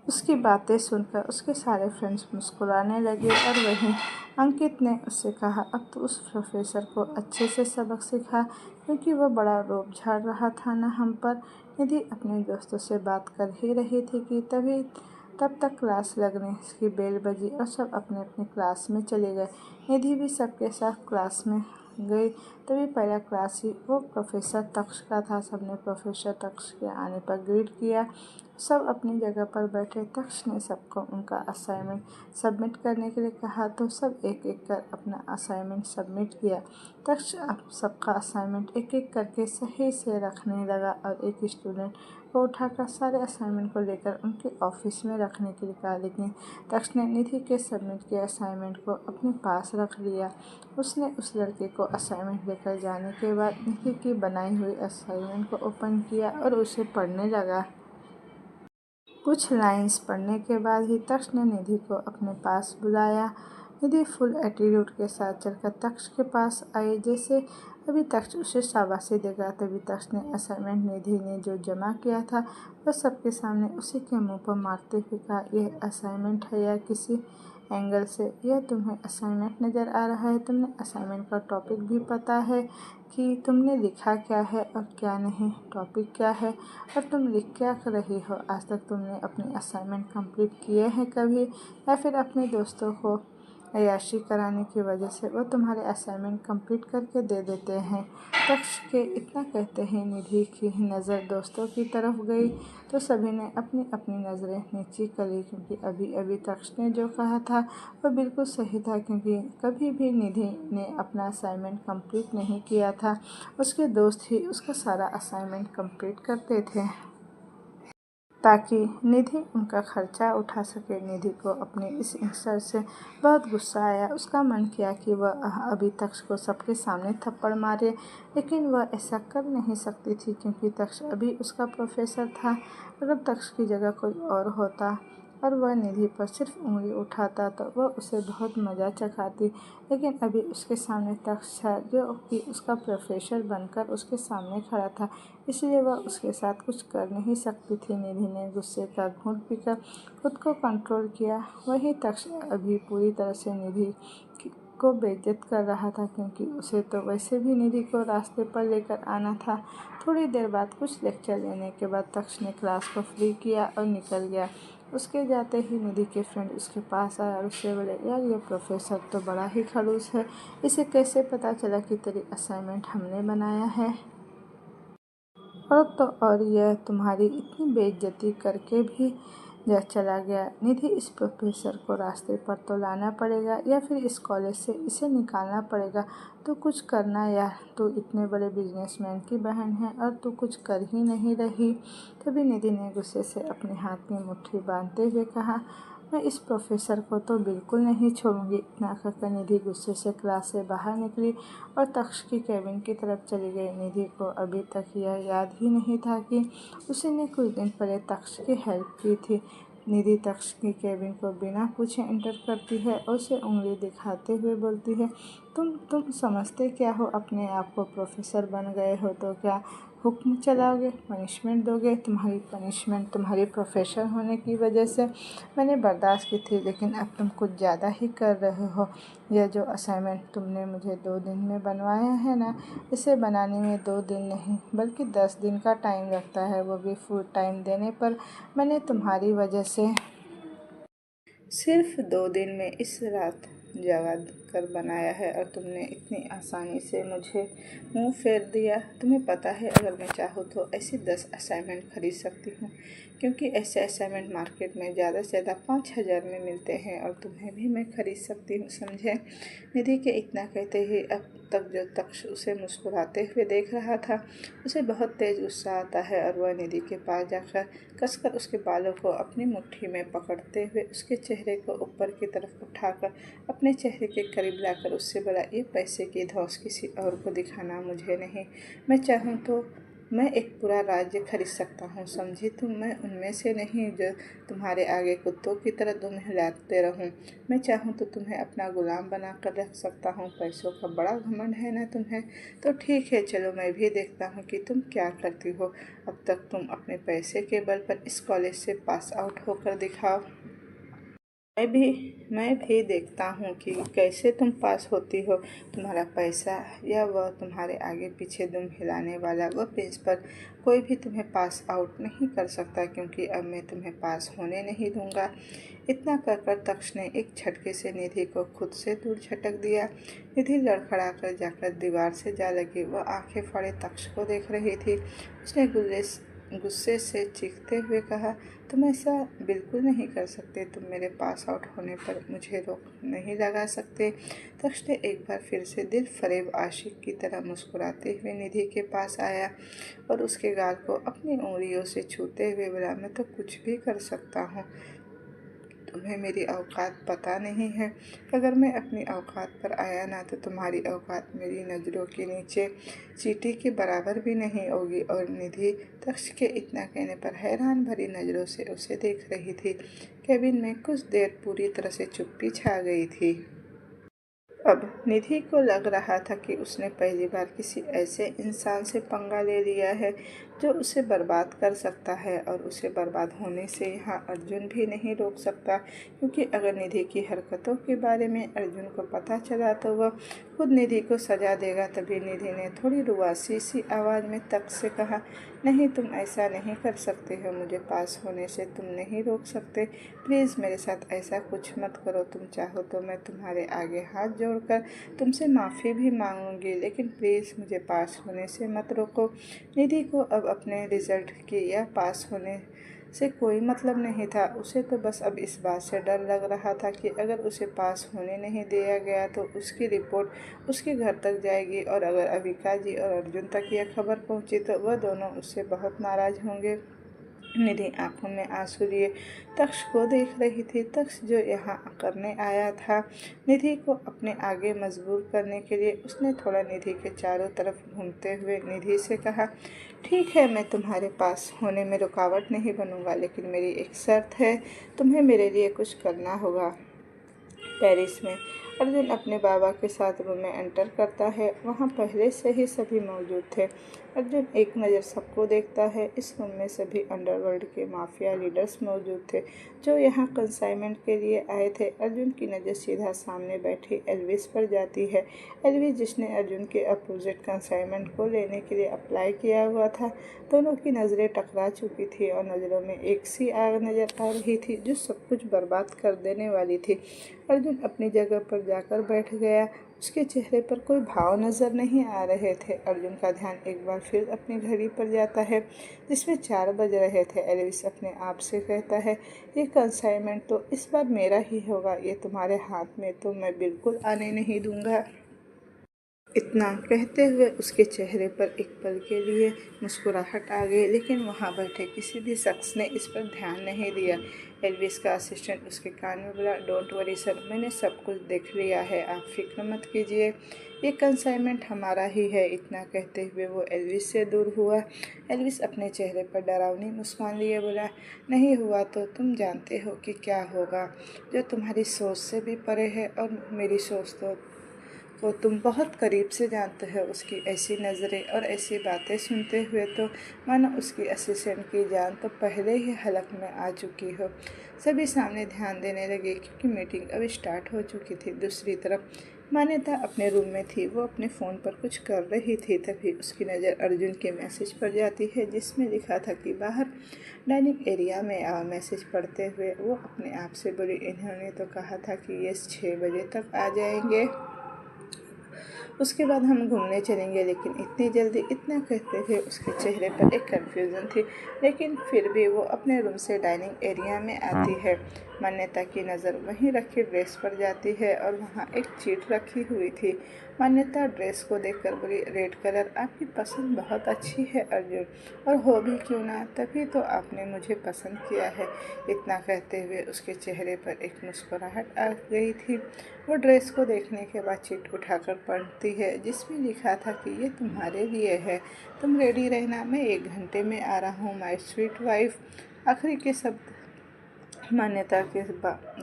उसकी बातें सुनकर उसके सारे फ्रेंड्स मुस्कुराने लगे और वहीं अंकित ने उससे कहा, अब तो उस प्रोफेसर को अच्छे से सबक सिखा, क्योंकि वह बड़ा रोब झाड़ रहा था ना हम पर। निधि अपने दोस्तों से बात कर ही रही थी कि तब तक क्लास लगने की बेल बजी और सब अपने अपने क्लास में चले गए। निधि भी सबके साथ क्लास में गई। तभी पहला क्लास ही वो प्रोफेसर तक्ष का था। सबने प्रोफेसर तक्ष के आने पर ग्रीट किया। सब अपनी जगह पर बैठे। तक्ष ने सबको उनका असाइनमेंट सबमिट करने के लिए कहा तो सब एक एक कर अपना असाइनमेंट सबमिट किया। तक्ष अब सबका असाइनमेंट एक एक करके सही से रखने लगा और एक स्टूडेंट को उठाकर सारे असाइनमेंट को लेकर उनके ऑफिस में रखने के लिए कहा, लेकिन तक्ष ने निधि के सबमिट किए असाइनमेंट को अपने पास रख लिया। उसने उस लड़के को असाइनमेंट लेकर जाने के बाद निधि की बनाई हुई असाइनमेंट को ओपन किया और उसे पढ़ने लगा। कुछ लाइंस पढ़ने के बाद ही तक्ष ने निधि को अपने पास बुलाया। निधि फुल एटीट्यूड के साथ चलकर तक्ष के पास आई। जैसे अभी तक्ष उसे शाबाशी देगा, तभी तक्ष ने असाइनमेंट निधि ने जो जमा किया था वह सबके सामने उसी के मुंह पर मारते हुए कहा, यह असाइनमेंट है या किसी एंगल से यह तुम्हें असाइनमेंट नज़र आ रहा है? तुमने असाइनमेंट का टॉपिक भी पता है कि तुमने लिखा क्या है और क्या नहीं? टॉपिक क्या है और तुम लिख क्या कर रही हो? आज तक तुमने अपने असाइनमेंट कंप्लीट किए हैं कभी, या फिर अपने दोस्तों को अय्याशी कराने की वजह से वो तुम्हारे असाइनमेंट कंप्लीट करके दे देते हैं। तक्ष के इतना कहते ही निधि की नज़र दोस्तों की तरफ गई तो सभी ने अपनी अपनी नज़रें नीची करी, क्योंकि अभी अभी तक्ष ने जो कहा था वो बिल्कुल सही था, क्योंकि कभी भी निधि ने अपना असाइनमेंट कंप्लीट नहीं किया था। उसके दोस्त ही उसका सारा असाइनमेंट कंप्लीट करते थे ताकि निधि उनका खर्चा उठा सके। निधि को अपने इस इंसल्ट से बहुत गुस्सा आया। उसका मन किया कि वह अभी तक्ष को सबके सामने थप्पड़ मारे, लेकिन वह ऐसा कर नहीं सकती थी, क्योंकि तक्ष अभी उसका प्रोफेसर था। अगर तक्ष की जगह कोई और होता और वह निधि पर सिर्फ उंगली उठाता तो वह उसे बहुत मज़ा चखाती, लेकिन अभी उसके सामने तक्ष था जो कि उसका प्रोफेसर बनकर उसके सामने खड़ा था, इसलिए वह उसके साथ कुछ कर नहीं सकती थी। निधि ने गुस्से का घूंट पीकर खुद को कंट्रोल किया। वहीं तक्ष अभी पूरी तरह से निधि को बेइज्जत कर रहा था, क्योंकि उसे तो वैसे भी निधि को रास्ते पर लेकर आना था। थोड़ी देर बाद कुछ लेक्चर लेने के बाद तक्ष ने क्लास को फ्री किया और निकल गया। उसके जाते ही निधि के फ्रेंड उसके पास आया और उससे बोले, यार ये प्रोफेसर तो बड़ा ही खड़ूस है, इसे कैसे पता चला कि तेरी असाइनमेंट हमने बनाया है? और यह तुम्हारी इतनी बेइज्जती करके भी यह चला गया। निधि, इस प्रोफेसर को रास्ते पर तो लाना पड़ेगा या फिर इस कॉलेज से इसे निकालना पड़ेगा। तू कुछ करना यार, तू इतने बड़े बिजनेसमैन की बहन है और तू कुछ कर ही नहीं रही। तभी निधि ने गुस्से से अपने हाथ में मुट्ठी बांधते हुए कहा, मैं इस प्रोफेसर को तो बिल्कुल नहीं छोड़ूंगी। इतना कहकर निधि गुस्से से क्लास से बाहर निकली और तक्ष की केबिन की तरफ चली गई। निधि को अभी तक यह याद ही नहीं था कि उसने कुछ दिन पहले तक्ष की हेल्प की थी। निधि तक्ष की केबिन को बिना पूछे एंटर करती है और उसे उंगली दिखाते हुए बोलती है, तुम समझते क्या हो? अपने आप को प्रोफेसर बन गए हो तो क्या हुक्म चलाओगे, पनिशमेंट दोगे? तुम्हारी पनिशमेंट तुम्हारी प्रोफेसर होने की वजह से मैंने बर्दाश्त की थी, लेकिन अब तुम कुछ ज़्यादा ही कर रहे हो। यह जो असाइनमेंट तुमने मुझे 2 दिन में बनवाया है ना, इसे बनाने में 2 दिन नहीं बल्कि 10 दिन का टाइम लगता है, वो भी फुल टाइम देने पर। मैंने तुम्हारी वजह से सिर्फ 2 दिन में इस रात जगा कर बनाया है और तुमने इतनी आसानी से मुझे मुंह फेर दिया। तुम्हें पता है, अगर मैं चाहूँ तो ऐसे 10 असाइनमेंट खरीद सकती हूँ, क्योंकि ऐसे असाइनमेंट मार्केट में ज़्यादा से ज़्यादा 5,000 में मिलते हैं और तुम्हें भी मैं खरीद सकती हूँ, समझे? निधि के इतना कहते ही अब तक जो तक्ष उसे मुस्कुराते हुए देख रहा था, उसे बहुत तेज गुस्सा आता है और वह निधि के पास जाकर कसकर उसके बालों को अपनी मुट्ठी में पकड़ते हुए उसके चेहरे को ऊपर की तरफ उठाकर अपने चेहरे के करीब लाकर उससे बोला, ये पैसे की धौंस किसी और को दिखाना मुझे नहीं। मैं चाहूँ तो मैं एक पूरा राज्य खरीद सकता हूँ, समझी तुम? मैं उनमें से नहीं जो तुम्हारे आगे कुत्तों की तरह दुम हिलाते रहूँ। मैं चाहूँ तो तुम्हें अपना गुलाम बना कर रख सकता हूँ। पैसों का बड़ा घमंड है ना तुम्हें? तो ठीक है, चलो मैं भी देखता हूँ कि तुम क्या करती हो। अब तक तुम अपने पैसे के बल पर इस कॉलेज से पास आउट होकर दिखाओ। मैं भी देखता हूँ कि कैसे तुम पास होती हो। तुम्हारा पैसा या वह तुम्हारे आगे पीछे दुम हिलाने वाला वह प्रिंसिपल, कोई भी तुम्हें पास आउट नहीं कर सकता, क्योंकि अब मैं तुम्हें पास होने नहीं दूंगा। इतना कहकर तक्ष ने एक झटके से निधि को खुद से दूर झटक दिया। निधि लड़खड़ाकर जाकर दीवार से जा लगी। वह आंखें फाड़े तक्ष को देख रही थी। उसने गुस्से से चीखते हुए कहा, तुम ऐसा बिल्कुल नहीं कर सकते। तुम मेरे पास आउट होने पर मुझे रोक नहीं लगा सकते। तक्ष ने एक बार फिर से दिल फरेब आशिक की तरह मुस्कुराते हुए निधि के पास आया और उसके गाल को अपनी उंगलियों से छूते हुए बोला, मैं तो कुछ भी कर सकता हूँ। तुम्हें मेरी औकात पता नहीं है। अगर मैं अपनी औकात पर आया ना तो तुम्हारी औकात मेरी नज़रों के नीचे चींटी के बराबर भी नहीं होगी। और निधि तक्ष के इतना कहने पर हैरान भरी नज़रों से उसे देख रही थी। केबिन में कुछ देर पूरी तरह से चुप्पी छा गई थी। अब निधि को लग रहा था कि उसने पहली बार किसी ऐसे इंसान से पंगा ले लिया है जो उसे बर्बाद कर सकता है, और उसे बर्बाद होने से यहाँ अर्जुन भी नहीं रोक सकता, क्योंकि अगर निधि की हरकतों के बारे में अर्जुन को पता चला तो वह खुद निधि को सजा देगा। तभी निधि ने थोड़ी रुआसी सी आवाज़ में तख्त से कहा, नहीं, तुम ऐसा नहीं कर सकते हो, मुझे पास होने से तुम नहीं रोक सकते। प्लीज़ मेरे साथ ऐसा कुछ मत करो। तुम चाहो तो मैं तुम्हारे आगे हाथ जोड़कर तुमसे माफ़ी भी मांगूंगी, लेकिन प्लीज़ मुझे पास होने से मत रोको। निधि को अब अपने रिजल्ट की या पास होने से कोई मतलब नहीं था। उसे तो बस अब इस बात से डर लग रहा था कि अगर उसे पास होने नहीं दिया गया तो उसकी रिपोर्ट उसके घर तक जाएगी, और अगर अविका जी और अर्जुन तक यह खबर पहुंची तो वह दोनों उससे बहुत नाराज़ होंगे। निधि आंखों में आंसू लिए तक्ष को देख रही थी। तक्ष जो यहाँ करने आया था निधि को अपने आगे मजबूर करने के लिए, उसने थोड़ा निधि के चारों तरफ घूमते हुए निधि से कहा, ठीक है, मैं तुम्हारे पास होने में रुकावट नहीं बनूंगा, लेकिन मेरी एक शर्त है, तुम्हें मेरे लिए कुछ करना होगा। पेरिस में अर्जुन अपने बाबा के साथ रूम में एंटर करता है। वहाँ पहले से ही सभी मौजूद थे। अर्जुन एक नज़र सबको देखता है। इस रूम में सभी अंडरवर्ल्ड के माफिया लीडर्स मौजूद थे जो यहाँ कंसाइनमेंट के लिए आए थे। अर्जुन की नज़र सीधा सामने बैठी एल्विस पर जाती है। एल्विस, जिसने अर्जुन के अपोजिट कंसाइनमेंट को लेने के लिए अप्लाई किया हुआ था। दोनों की नज़रें टकरा चुकी थी और नज़रों में एक सी आग नज़र आ रही थी जो सब कुछ बर्बाद कर देने वाली थी। अर्जुन अपनी जगह पर जाकर बैठ गया। उसके चेहरे पर कोई भाव नज़र नहीं आ रहे थे। अर्जुन का ध्यान एक बार फिर अपनी घड़ी पर जाता है जिसमें 4 बज रहे थे। एल्विस अपने आप से कहता है, ये कंसाइनमेंट तो इस बार मेरा ही होगा, ये तुम्हारे हाथ में तो मैं बिल्कुल आने नहीं दूंगा। इतना कहते हुए उसके चेहरे पर एक पल के लिए मुस्कुराहट आ गई, लेकिन वहाँ बैठे किसी भी शख्स ने इस पर ध्यान नहीं दिया। एल्विस का असिस्टेंट उसके कान में बोला, डोंट वरी सर, मैंने सब कुछ देख लिया है, आप फिक्र मत कीजिए, ये कंसाइनमेंट हमारा ही है। इतना कहते हुए वो एल्विस से दूर हुआ। एल्विस अपने चेहरे पर डरावनी मुस्कान लिए बोला, नहीं हुआ तो तुम जानते हो कि क्या होगा, जो तुम्हारी सोच से भी परे है, और मेरी सोच तो को तुम बहुत करीब से जानते हो। उसकी ऐसी नज़रें और ऐसी बातें सुनते हुए तो मानो उसकी असिस्टेंट की जान तो पहले ही हलक में आ चुकी हो। सभी सामने ध्यान देने लगे क्योंकि मीटिंग अब स्टार्ट हो चुकी थी। दूसरी तरफ मान्यता अपने रूम में थी। वो अपने फ़ोन पर कुछ कर रही थी। तभी उसकी नज़र अर्जुन के मैसेज पर जाती है जिसमें लिखा था कि बाहर डाइनिंग एरिया में आओ। मैसेज पढ़ते हुए वो अपने आप से बोली, इन्होंने तो कहा था कि ये 6 बजे तक आ जाएंगे, उसके बाद हम घूमने चलेंगे, लेकिन इतनी जल्दी। इतना कहते हुए उसके चेहरे पर एक कन्फ्यूज़न थी, लेकिन फिर भी वो अपने रूम से डाइनिंग एरिया में आती है। मान्यता की नज़र वहीं रखी ड्रेस पर जाती है और वहाँ एक चीट रखी हुई थी। मान्यता ड्रेस को देखकर बोली, रेड कलर आपकी पसंद बहुत अच्छी है अर्जुन, और हो भी क्यों ना, तभी तो आपने मुझे पसंद किया है। इतना कहते हुए उसके चेहरे पर एक मुस्कुराहट आ गई थी। वो ड्रेस को देखने के बाद चिट उठाकर पढ़ती है जिसमें लिखा था कि ये तुम्हारे लिए है, तुम रेडी रहना, मैं 1 घंटे में आ रहा हूँ, माय स्वीट वाइफ। आखिरी के शब्द मान्यता के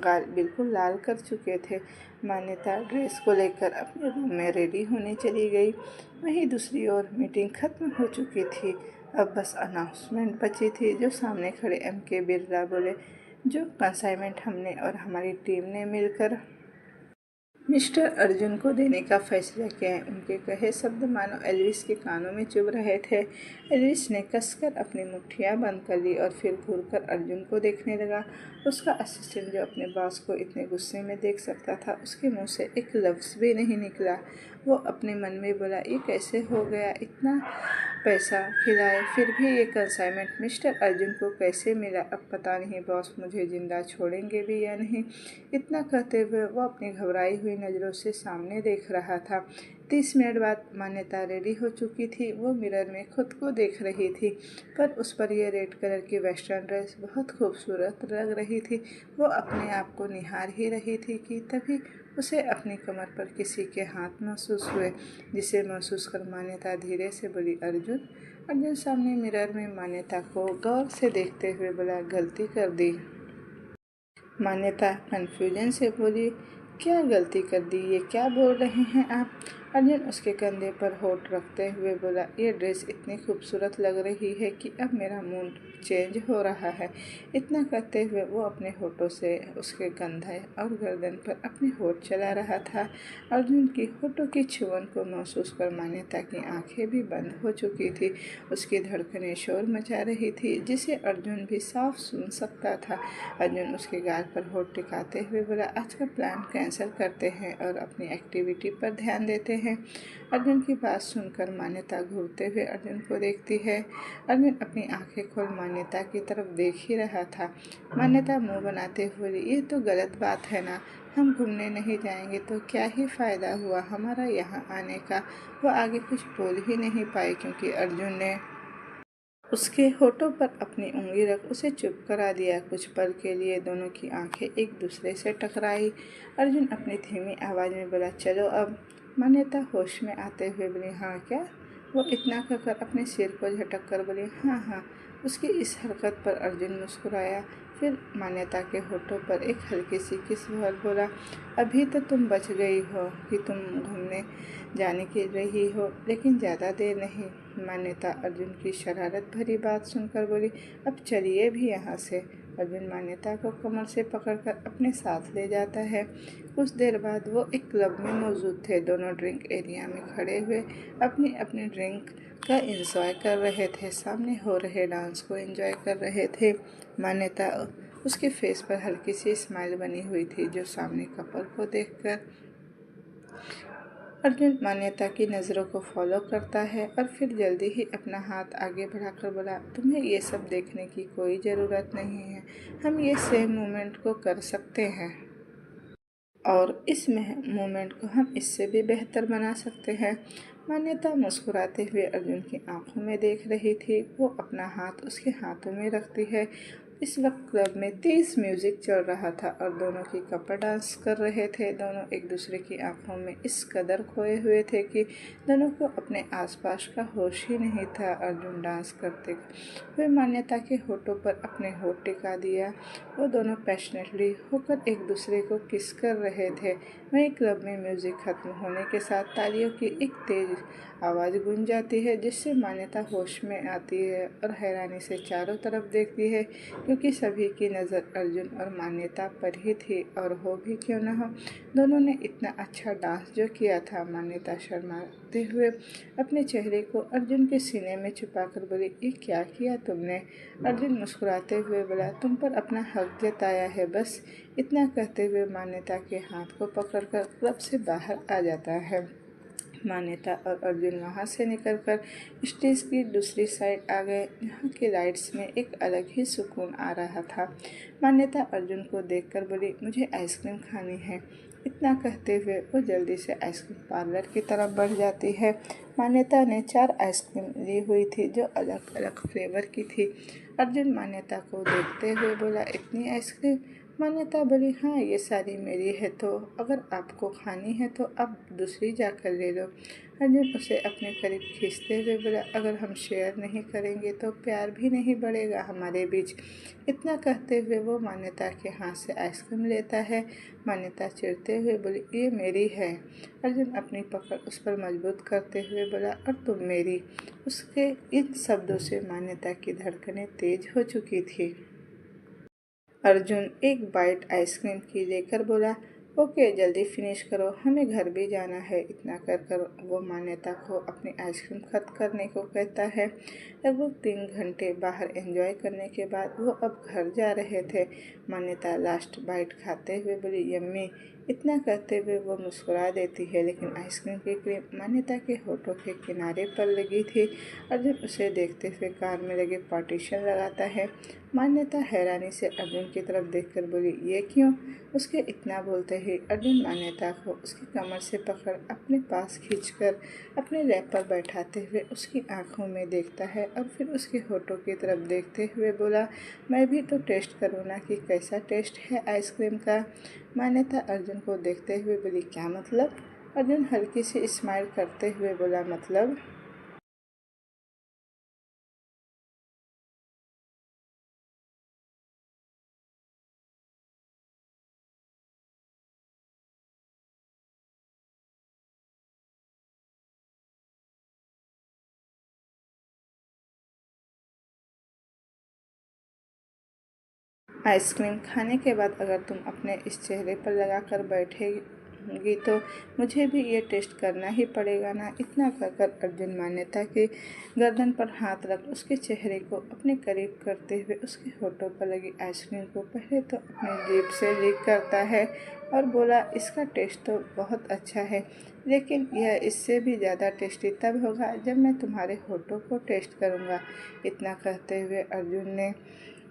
गाल बिल्कुल लाल कर चुके थे। मान्यता ड्रेस को लेकर अपने रूम में रेडी होने चली गई। वहीं दूसरी ओर मीटिंग खत्म हो चुकी थी। अब बस अनाउंसमेंट बची थी। जो सामने खड़े MK बिरला बोले, जो असाइनमेंट हमने और हमारी टीम ने मिलकर मिस्टर अर्जुन को देने का फैसला किया है, उनके कहे शब्द मानो एल्विस के कानों में चुभ रहे थे। एल्विस ने कसकर अपनी मुट्ठियां बंद कर ली और फिर घूरकर अर्जुन को देखने लगा। उसका असिस्टेंट जो अपने बॉस को इतने गुस्से में देख सकता था, उसके मुंह से एक लफ्ज़ भी नहीं निकला। वो अपने मन में बोला, ये कैसे हो गया, इतना पैसा खिलाए फिर भी ये कंसाइनमेंट मिस्टर अर्जुन को कैसे मिला। अब पता नहीं बॉस मुझे जिंदा छोड़ेंगे भी या नहीं। इतना कहते हुए वो अपनी घबराई हुई नज़रों से सामने देख रहा था। 30 मिनट बाद मान्यता रेडी हो चुकी थी। वो मिरर में खुद को देख रही थी, पर उस पर यह रेड कलर की वेस्टर्न ड्रेस बहुत खूबसूरत लग रही थी। वो अपने आप को निहार ही रही थी कि तभी उसे अपनी कमर पर किसी के हाथ महसूस हुए, जिसे महसूस कर मान्यता धीरे से बोली, अर्जुन। अर्जुन सामने मिरर में मान्यता को गौर से देखते हुए बोला, गलती कर दी। मान्यता कन्फ्यूजन से बोली, क्या गलती कर दी, ये क्या बोल रहे हैं आप? अर्जुन उसके कंधे पर होठ रखते हुए बोला, ये ड्रेस इतनी खूबसूरत लग रही है कि अब मेरा मूड चेंज हो रहा है। इतना कहते हुए वो अपने होठों से उसके कंधे और गर्दन पर अपने होठ चला रहा था। अर्जुन की होठों की छुअन को महसूस कर मान्यता की आंखें भी बंद हो चुकी थी। उसकी धड़कनें शोर मचा रही थी, जिसे अर्जुन भी साफ सुन सकता था। अर्जुन उसके गाल पर होठ टिकाते हुए बोला, आज का प्लान कैंसिल करते हैं और अपनी एक्टिविटी पर ध्यान देते हैं। अर्जुन की बात सुनकर मान्यता घूरते हुए अर्जुन को देखती है। अर्जुन अपनी आंखें खोल मान्यता की तरफ देख ही रहा था। मान्यता मुंह बनाते हुए, ये तो गलत बात है ना, हम घूमने नहीं जाएंगे तो क्या ही फ़ायदा हुआ हमारा यहाँ आने का। वो आगे कुछ बोल ही नहीं पाई, क्योंकि अर्जुन ने उसके होठों पर अपनी उंगली रख उसे चुप करा दिया। कुछ पल के लिए दोनों की आंखें एक दूसरे से टकराई। अर्जुन अपनी धीमी आवाज़ में बोला, चलो अब। मान्यता होश में आते हुए बोली, हाँ क्या? वो इतना कहकर अपने सिर को झटक कर बोली, हाँ हाँ। उसकी इस हरकत पर अर्जुन मुस्कुराया। फिर मान्यता के होठों पर एक हल्की सी किस भर बोला, अभी तो तुम बच गई हो कि तुम घूमने जाने की रही हो, लेकिन ज़्यादा देर नहीं। मान्यता अर्जुन की शरारत भरी बात सुनकर बोली, अब चलिए भी यहाँ से। अर्जुन मान्यता को कमर से पकड़कर अपने साथ ले जाता है। कुछ देर बाद वो एक क्लब में मौजूद थे। दोनों ड्रिंक एरिया में खड़े हुए अपनी अपनी ड्रिंक का एंजॉय कर रहे थे, सामने हो रहे डांस को एंजॉय कर रहे थे। मान्यता उसके फेस पर हल्की सी स्माइल बनी हुई थी, जो सामने कपल को देखकर अर्जुन मान्यता की नज़रों को फॉलो करता है और फिर जल्दी ही अपना हाथ आगे बढ़ाकर बोला, तुम्हें ये सब देखने की कोई ज़रूरत नहीं है, हम ये सेम मोमेंट को कर सकते हैं और इस मोमेंट को हम इससे भी बेहतर बना सकते हैं। मान्यता मुस्कुराते हुए अर्जुन की आंखों में देख रही थी। वो अपना हाथ उसके हाथों में रखती है। इस वक्त क्लब में तेज म्यूजिक चल रहा था और दोनों की कपल डांस कर रहे थे। दोनों एक दूसरे की आंखों में इस कदर खोए हुए थे कि दोनों को अपने आसपास का होश ही नहीं था। अर्जुन डांस करते हुए मान्यता के होठों पर अपने होठ टिका दिया। वो दोनों पैशनेटली होकर एक दूसरे को किस कर रहे थे। वहीं क्लब में म्यूजिक खत्म होने के साथ तालियों की एक तेज आवाज़ गूंज जाती है, जिससे मान्यता होश में आती है और हैरानी से चारों तरफ देखती है, क्योंकि सभी की नज़र अर्जुन और मान्यता पर ही थी। और हो भी क्यों न हो, दोनों ने इतना अच्छा डांस जो किया था। मान्यता शर्माते हुए अपने चेहरे को अर्जुन के सीने में छुपाकर बोली, ये क्या किया तुमने? अर्जुन मुस्कुराते हुए बोला, तुम पर अपना हक जताया है बस। इतना कहते हुए मान्यता के हाथ को पकड़कर क्लब से बाहर आ जाता है। मान्यता और अर्जुन वहाँ से निकलकर स्टेज की दूसरी साइड आ गए, जहाँ के लाइट्स में एक अलग ही सुकून आ रहा था। मान्यता अर्जुन को देखकर बोली, मुझे आइसक्रीम खानी है। इतना कहते हुए वो जल्दी से आइसक्रीम पार्लर की तरफ बढ़ जाती है। मान्यता ने 4 आइसक्रीम ली हुई थी, जो अलग अलग फ्लेवर की थी। अर्जुन मान्यता को देखते हुए बोला, इतनी आइसक्रीम? मान्यता बोली, हाँ ये सारी मेरी है, तो अगर आपको खानी है तो आप दूसरी जाकर ले लो। अर्जुन उसे अपने करीब खींचते हुए बोला, अगर हम शेयर नहीं करेंगे तो प्यार भी नहीं बढ़ेगा हमारे बीच। इतना कहते हुए वो मान्यता के हाथ से आइसक्रीम लेता है। मान्यता चिढ़ते हुए बोली, ये मेरी है। अर्जुन अपनी पकड़ उस पर मजबूत करते हुए बोला, और तुम मेरी। उसके इन शब्दों से मान्यता की धड़कनें तेज हो चुकी थी। अर्जुन एक बाइट आइसक्रीम की लेकर बोला, ओके जल्दी फिनिश करो, हमें घर भी जाना है। इतना कर कर वो मान्यता को अपनी आइसक्रीम खत्म करने को कहता है। लगभग 3 घंटे बाहर एंजॉय करने के बाद वो अब घर जा रहे थे। मान्यता लास्ट बाइट खाते हुए बोली, यम्मी। इतना कहते हुए वो मुस्कुरा देती है, लेकिन आइसक्रीम की क्रीम मान्यता के होठों के किनारे पर लगी थी। अर्जुन उसे देखते हुए कार में लगे पार्टीशन लगाता है। मान्यता हैरानी से अर्जुन की तरफ देखकर बोली, ये क्यों? उसके इतना बोलते ही अर्जुन मान्यता को उसकी कमर से पकड़ अपने पास खींचकर अपने लैप पर बैठाते हुए उसकी आंखों में देखता है और फिर उसके होठों की तरफ देखते हुए बोला, मैं भी तो टेस्ट करूँ ना कि कैसा टेस्ट है आइसक्रीम का। मान्यता अर्जुन को देखते हुए बोली, क्या मतलब? अर्जुन हल्की सी स्माइल करते हुए बोला, मतलब आइसक्रीम खाने के बाद अगर तुम अपने इस चेहरे पर लगा कर बैठेगी तो मुझे भी ये टेस्ट करना ही पड़ेगा ना। इतना कहकर अर्जुन मान्यता के गर्दन पर हाथ रख उसके चेहरे को अपने करीब करते हुए उसके होठों पर लगी आइसक्रीम को पहले तो अपनी जीभ से लिक करता है और बोला, इसका टेस्ट तो बहुत अच्छा है, लेकिन यह इससे भी ज़्यादा टेस्टी तब होगा जब मैं तुम्हारे होठों को टेस्ट करूँगा। इतना कहते हुए अर्जुन ने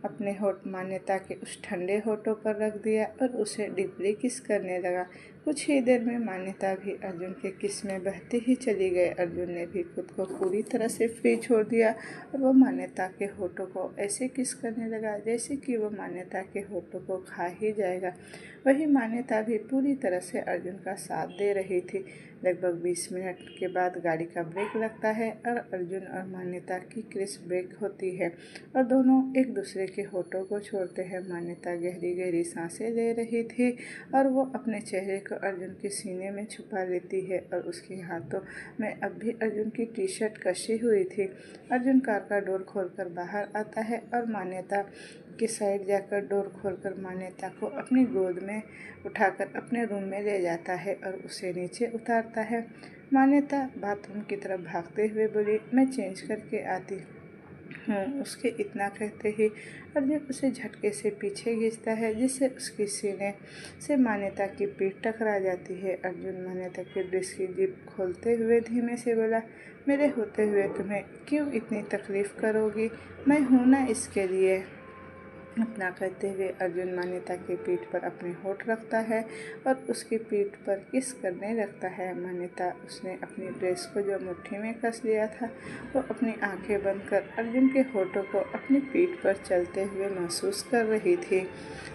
अपने होठ मान्यता के उस ठंडे होठों पर रख दिया और उसे डीपली किस करने लगा। कुछ ही देर में मान्यता भी अर्जुन के किस में बहती ही चली गई। अर्जुन ने भी खुद को पूरी तरह से फ्री छोड़ दिया और वह मान्यता के होठों को ऐसे किस करने लगा जैसे कि वह मान्यता के होठों को खा ही जाएगा। वही मान्यता भी पूरी तरह से अर्जुन का साथ दे रही थी। लगभग 20 मिनट के बाद गाड़ी का ब्रेक लगता है और अर्जुन और मान्यता की क्रिस ब्रेक होती है और दोनों एक दूसरे के होठों को छोड़ते हैं। मान्यता गहरी गहरी सांसें ले रही थी और वो अपने चेहरे को अर्जुन के सीने में छुपा लेती है और उसके हाथों में अब भी अर्जुन की टी शर्ट कसी हुई थी। अर्जुन कार का डोर खोलकर बाहर आता है और मान्यता की साइड जाकर डोर खोलकर मान्यता को अपनी गोद में उठाकर अपने रूम में ले जाता है और उसे नीचे उतारता है। मान्यता बाथरूम की तरफ भागते हुए बोली, मैं चेंज करके आती हूँ। उसके इतना कहते ही अर्जुन उसे झटके से पीछे खींचता है जिससे उसकी सीने से मान्यता की पीठ टकरा जाती है। अर्जुन मान्यता के ड्रेस की जिप खोलते हुए धीमे से बोला, मेरे होते हुए तुम्हें क्यों इतनी तकलीफ़ करोगी, मैं हूँ ना इसके लिए। इतना कहते हुए अर्जुन मान्यता की पीठ पर अपने होठ रखता है और उसकी पीठ पर किस करने लगता है। मान्यता उसने अपनी ड्रेस को जो मुट्ठी में कस लिया था वो अपनी आंखें बंद कर अर्जुन के होठों को अपनी पीठ पर चलते हुए महसूस कर रही थी।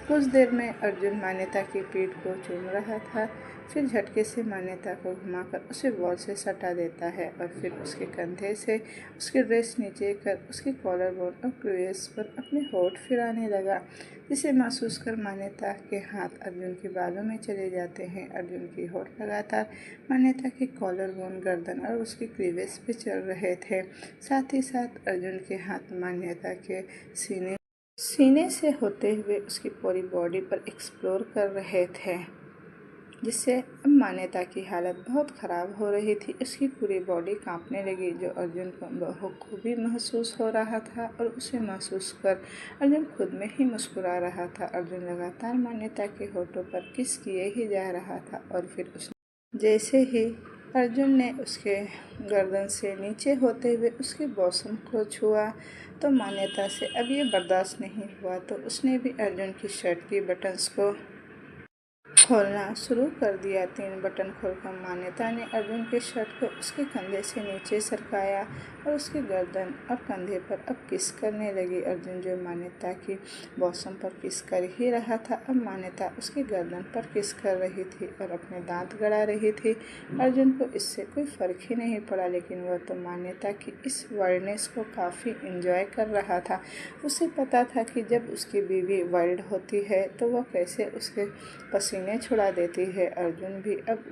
कुछ देर में अर्जुन मान्यता की पीठ को चूम रहा था, फिर झटके से मान्यता को घुमाकर उसे वॉल से सटा देता है और फिर उसके कंधे से उसकी ड्रेस नीचे कर उसकी कॉलर बोन और क्रूएस पर अपने होठ फिराने लगा, जिसे महसूस कर मान्यता के हाथ अर्जुन के बालों में चले जाते हैं। अर्जुन की होठ लगातार मान्यता की कॉलर बोन, गर्दन और उसकी क्रीवेस पे चल रहे थे। साथ ही साथ अर्जुन के हाथ मान्यता के सीने से होते हुए उसकी पूरी बॉडी पर एक्सप्लोर कर रहे थे, जिससे अब मान्यता की हालत बहुत ख़राब हो रही थी। उसकी पूरी बॉडी कांपने लगी, जो अर्जुन को बखूबी महसूस हो रहा था और उसे महसूस कर अर्जुन खुद में ही मुस्कुरा रहा था। अर्जुन लगातार मान्यता के होठों पर किस किए ही जा रहा था और फिर उसने जैसे ही अर्जुन ने उसके गर्दन से नीचे होते हुए उसके बॉसम को छुआ तो मान्यता से अब ये बर्दाश्त नहीं हुआ, तो उसने भी अर्जुन की शर्ट की बटन्स को खोलना शुरू कर दिया। 3 बटन खोलकर मान्यता ने अर्जुन के शर्ट को उसके कंधे से नीचे सरकाया और उसके गर्दन और कंधे पर अब किस करने लगी। अर्जुन जो मान्यता की बॉसम पर किस कर ही रहा था, अब मान्यता उसके गर्दन पर किस कर रही थी और अपने दांत गड़ा रही थी। अर्जुन को इससे कोई फ़र्क ही नहीं पड़ा, लेकिन वह तो मान्यता की इस वाइल्डनेस को काफ़ी इंजॉय कर रहा था। उसे पता था कि जब उसकी बीवी वाइल्ड होती है तो वह कैसे उसके पसीने छुड़ा देती है। अर्जुन भी अब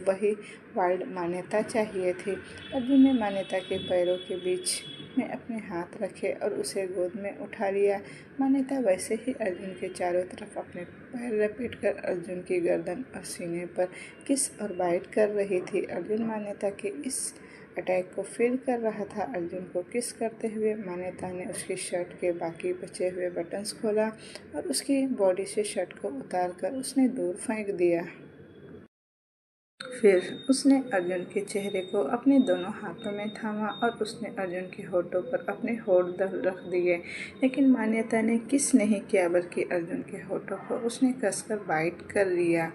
वही वाइल्ड मान्यता चाहिए थी। अर्जुन ने मान्यता के पैरों के बीच में अपने हाथ रखे और उसे गोद में उठा लिया। मान्यता वैसे ही अर्जुन के चारों तरफ अपने पैर लपेट कर अर्जुन की गर्दन और सीने पर किस और बाइट कर रही थी। अर्जुन मान्यता के इस अटैक को फील कर रहा था। अर्जुन को किस करते हुए मान्यता ने उसकी शर्ट के बाकी बचे हुए बटन्स खोला और उसकी बॉडी से शर्ट को उतार कर उसने दूर फेंक दिया। फिर उसने अर्जुन के चेहरे को अपने दोनों हाथों में थामा और उसने अर्जुन के होठों पर अपने होठ रख दिए, लेकिन मान्यता ने किस नहीं किया बल्कि अर्जुन के होठों को उसने कसकर बाइट कर लिया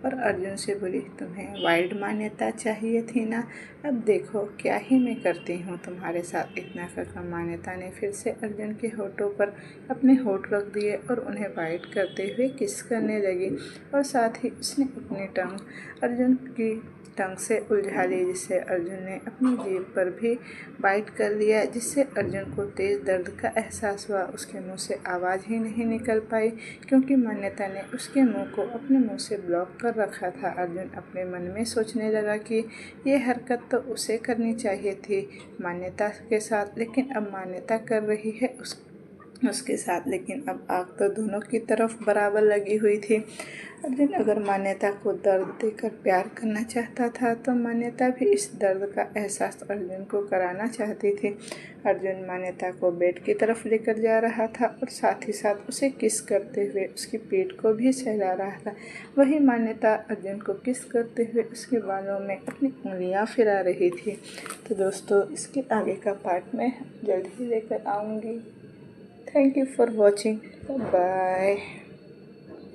और अर्जुन से बोली, तुम्हें वाइल्ड मान्यता चाहिए थी ना, अब देखो क्या ही मैं करती हूँ तुम्हारे साथ। इतना कहकर मान्यता ने फिर से अर्जुन के होठों पर अपने होठ रख दिए और उन्हें बाइट करते हुए किस करने लगी और साथ ही उसने अपनी टंग अर्जुन की टंग से उलझा ली, जिससे अर्जुन ने अपनी जीभ पर भी बाइट कर लिया, जिससे अर्जुन को तेज़ दर्द का एहसास हुआ। उसके मुंह से आवाज़ ही नहीं निकल पाई क्योंकि मान्यता ने उसके मुंह को अपने मुंह से ब्लॉक कर रखा था। अर्जुन अपने मन में सोचने लगा कि ये हरकत तो उसे करनी चाहिए थी मान्यता के साथ, लेकिन अब मान्यता कर रही है उसके साथ। लेकिन अब आग तो दोनों की तरफ बराबर लगी हुई थी। अर्जुन अगर मान्यता को दर्द देकर प्यार करना चाहता था तो मान्यता भी इस दर्द का एहसास अर्जुन को कराना चाहती थी। अर्जुन मान्यता को बेड की तरफ लेकर जा रहा था और साथ ही साथ उसे किस करते हुए उसकी पीठ को भी सहला रहा था। वही मान्यता अर्जुन को किस करते हुए उसके बालों में अपनी उंगलियां फिरा रही थी। तो दोस्तों, इसके आगे का पार्ट मैं जल्द ही लेकर आऊँगी। Thank you for watching. Bye bye.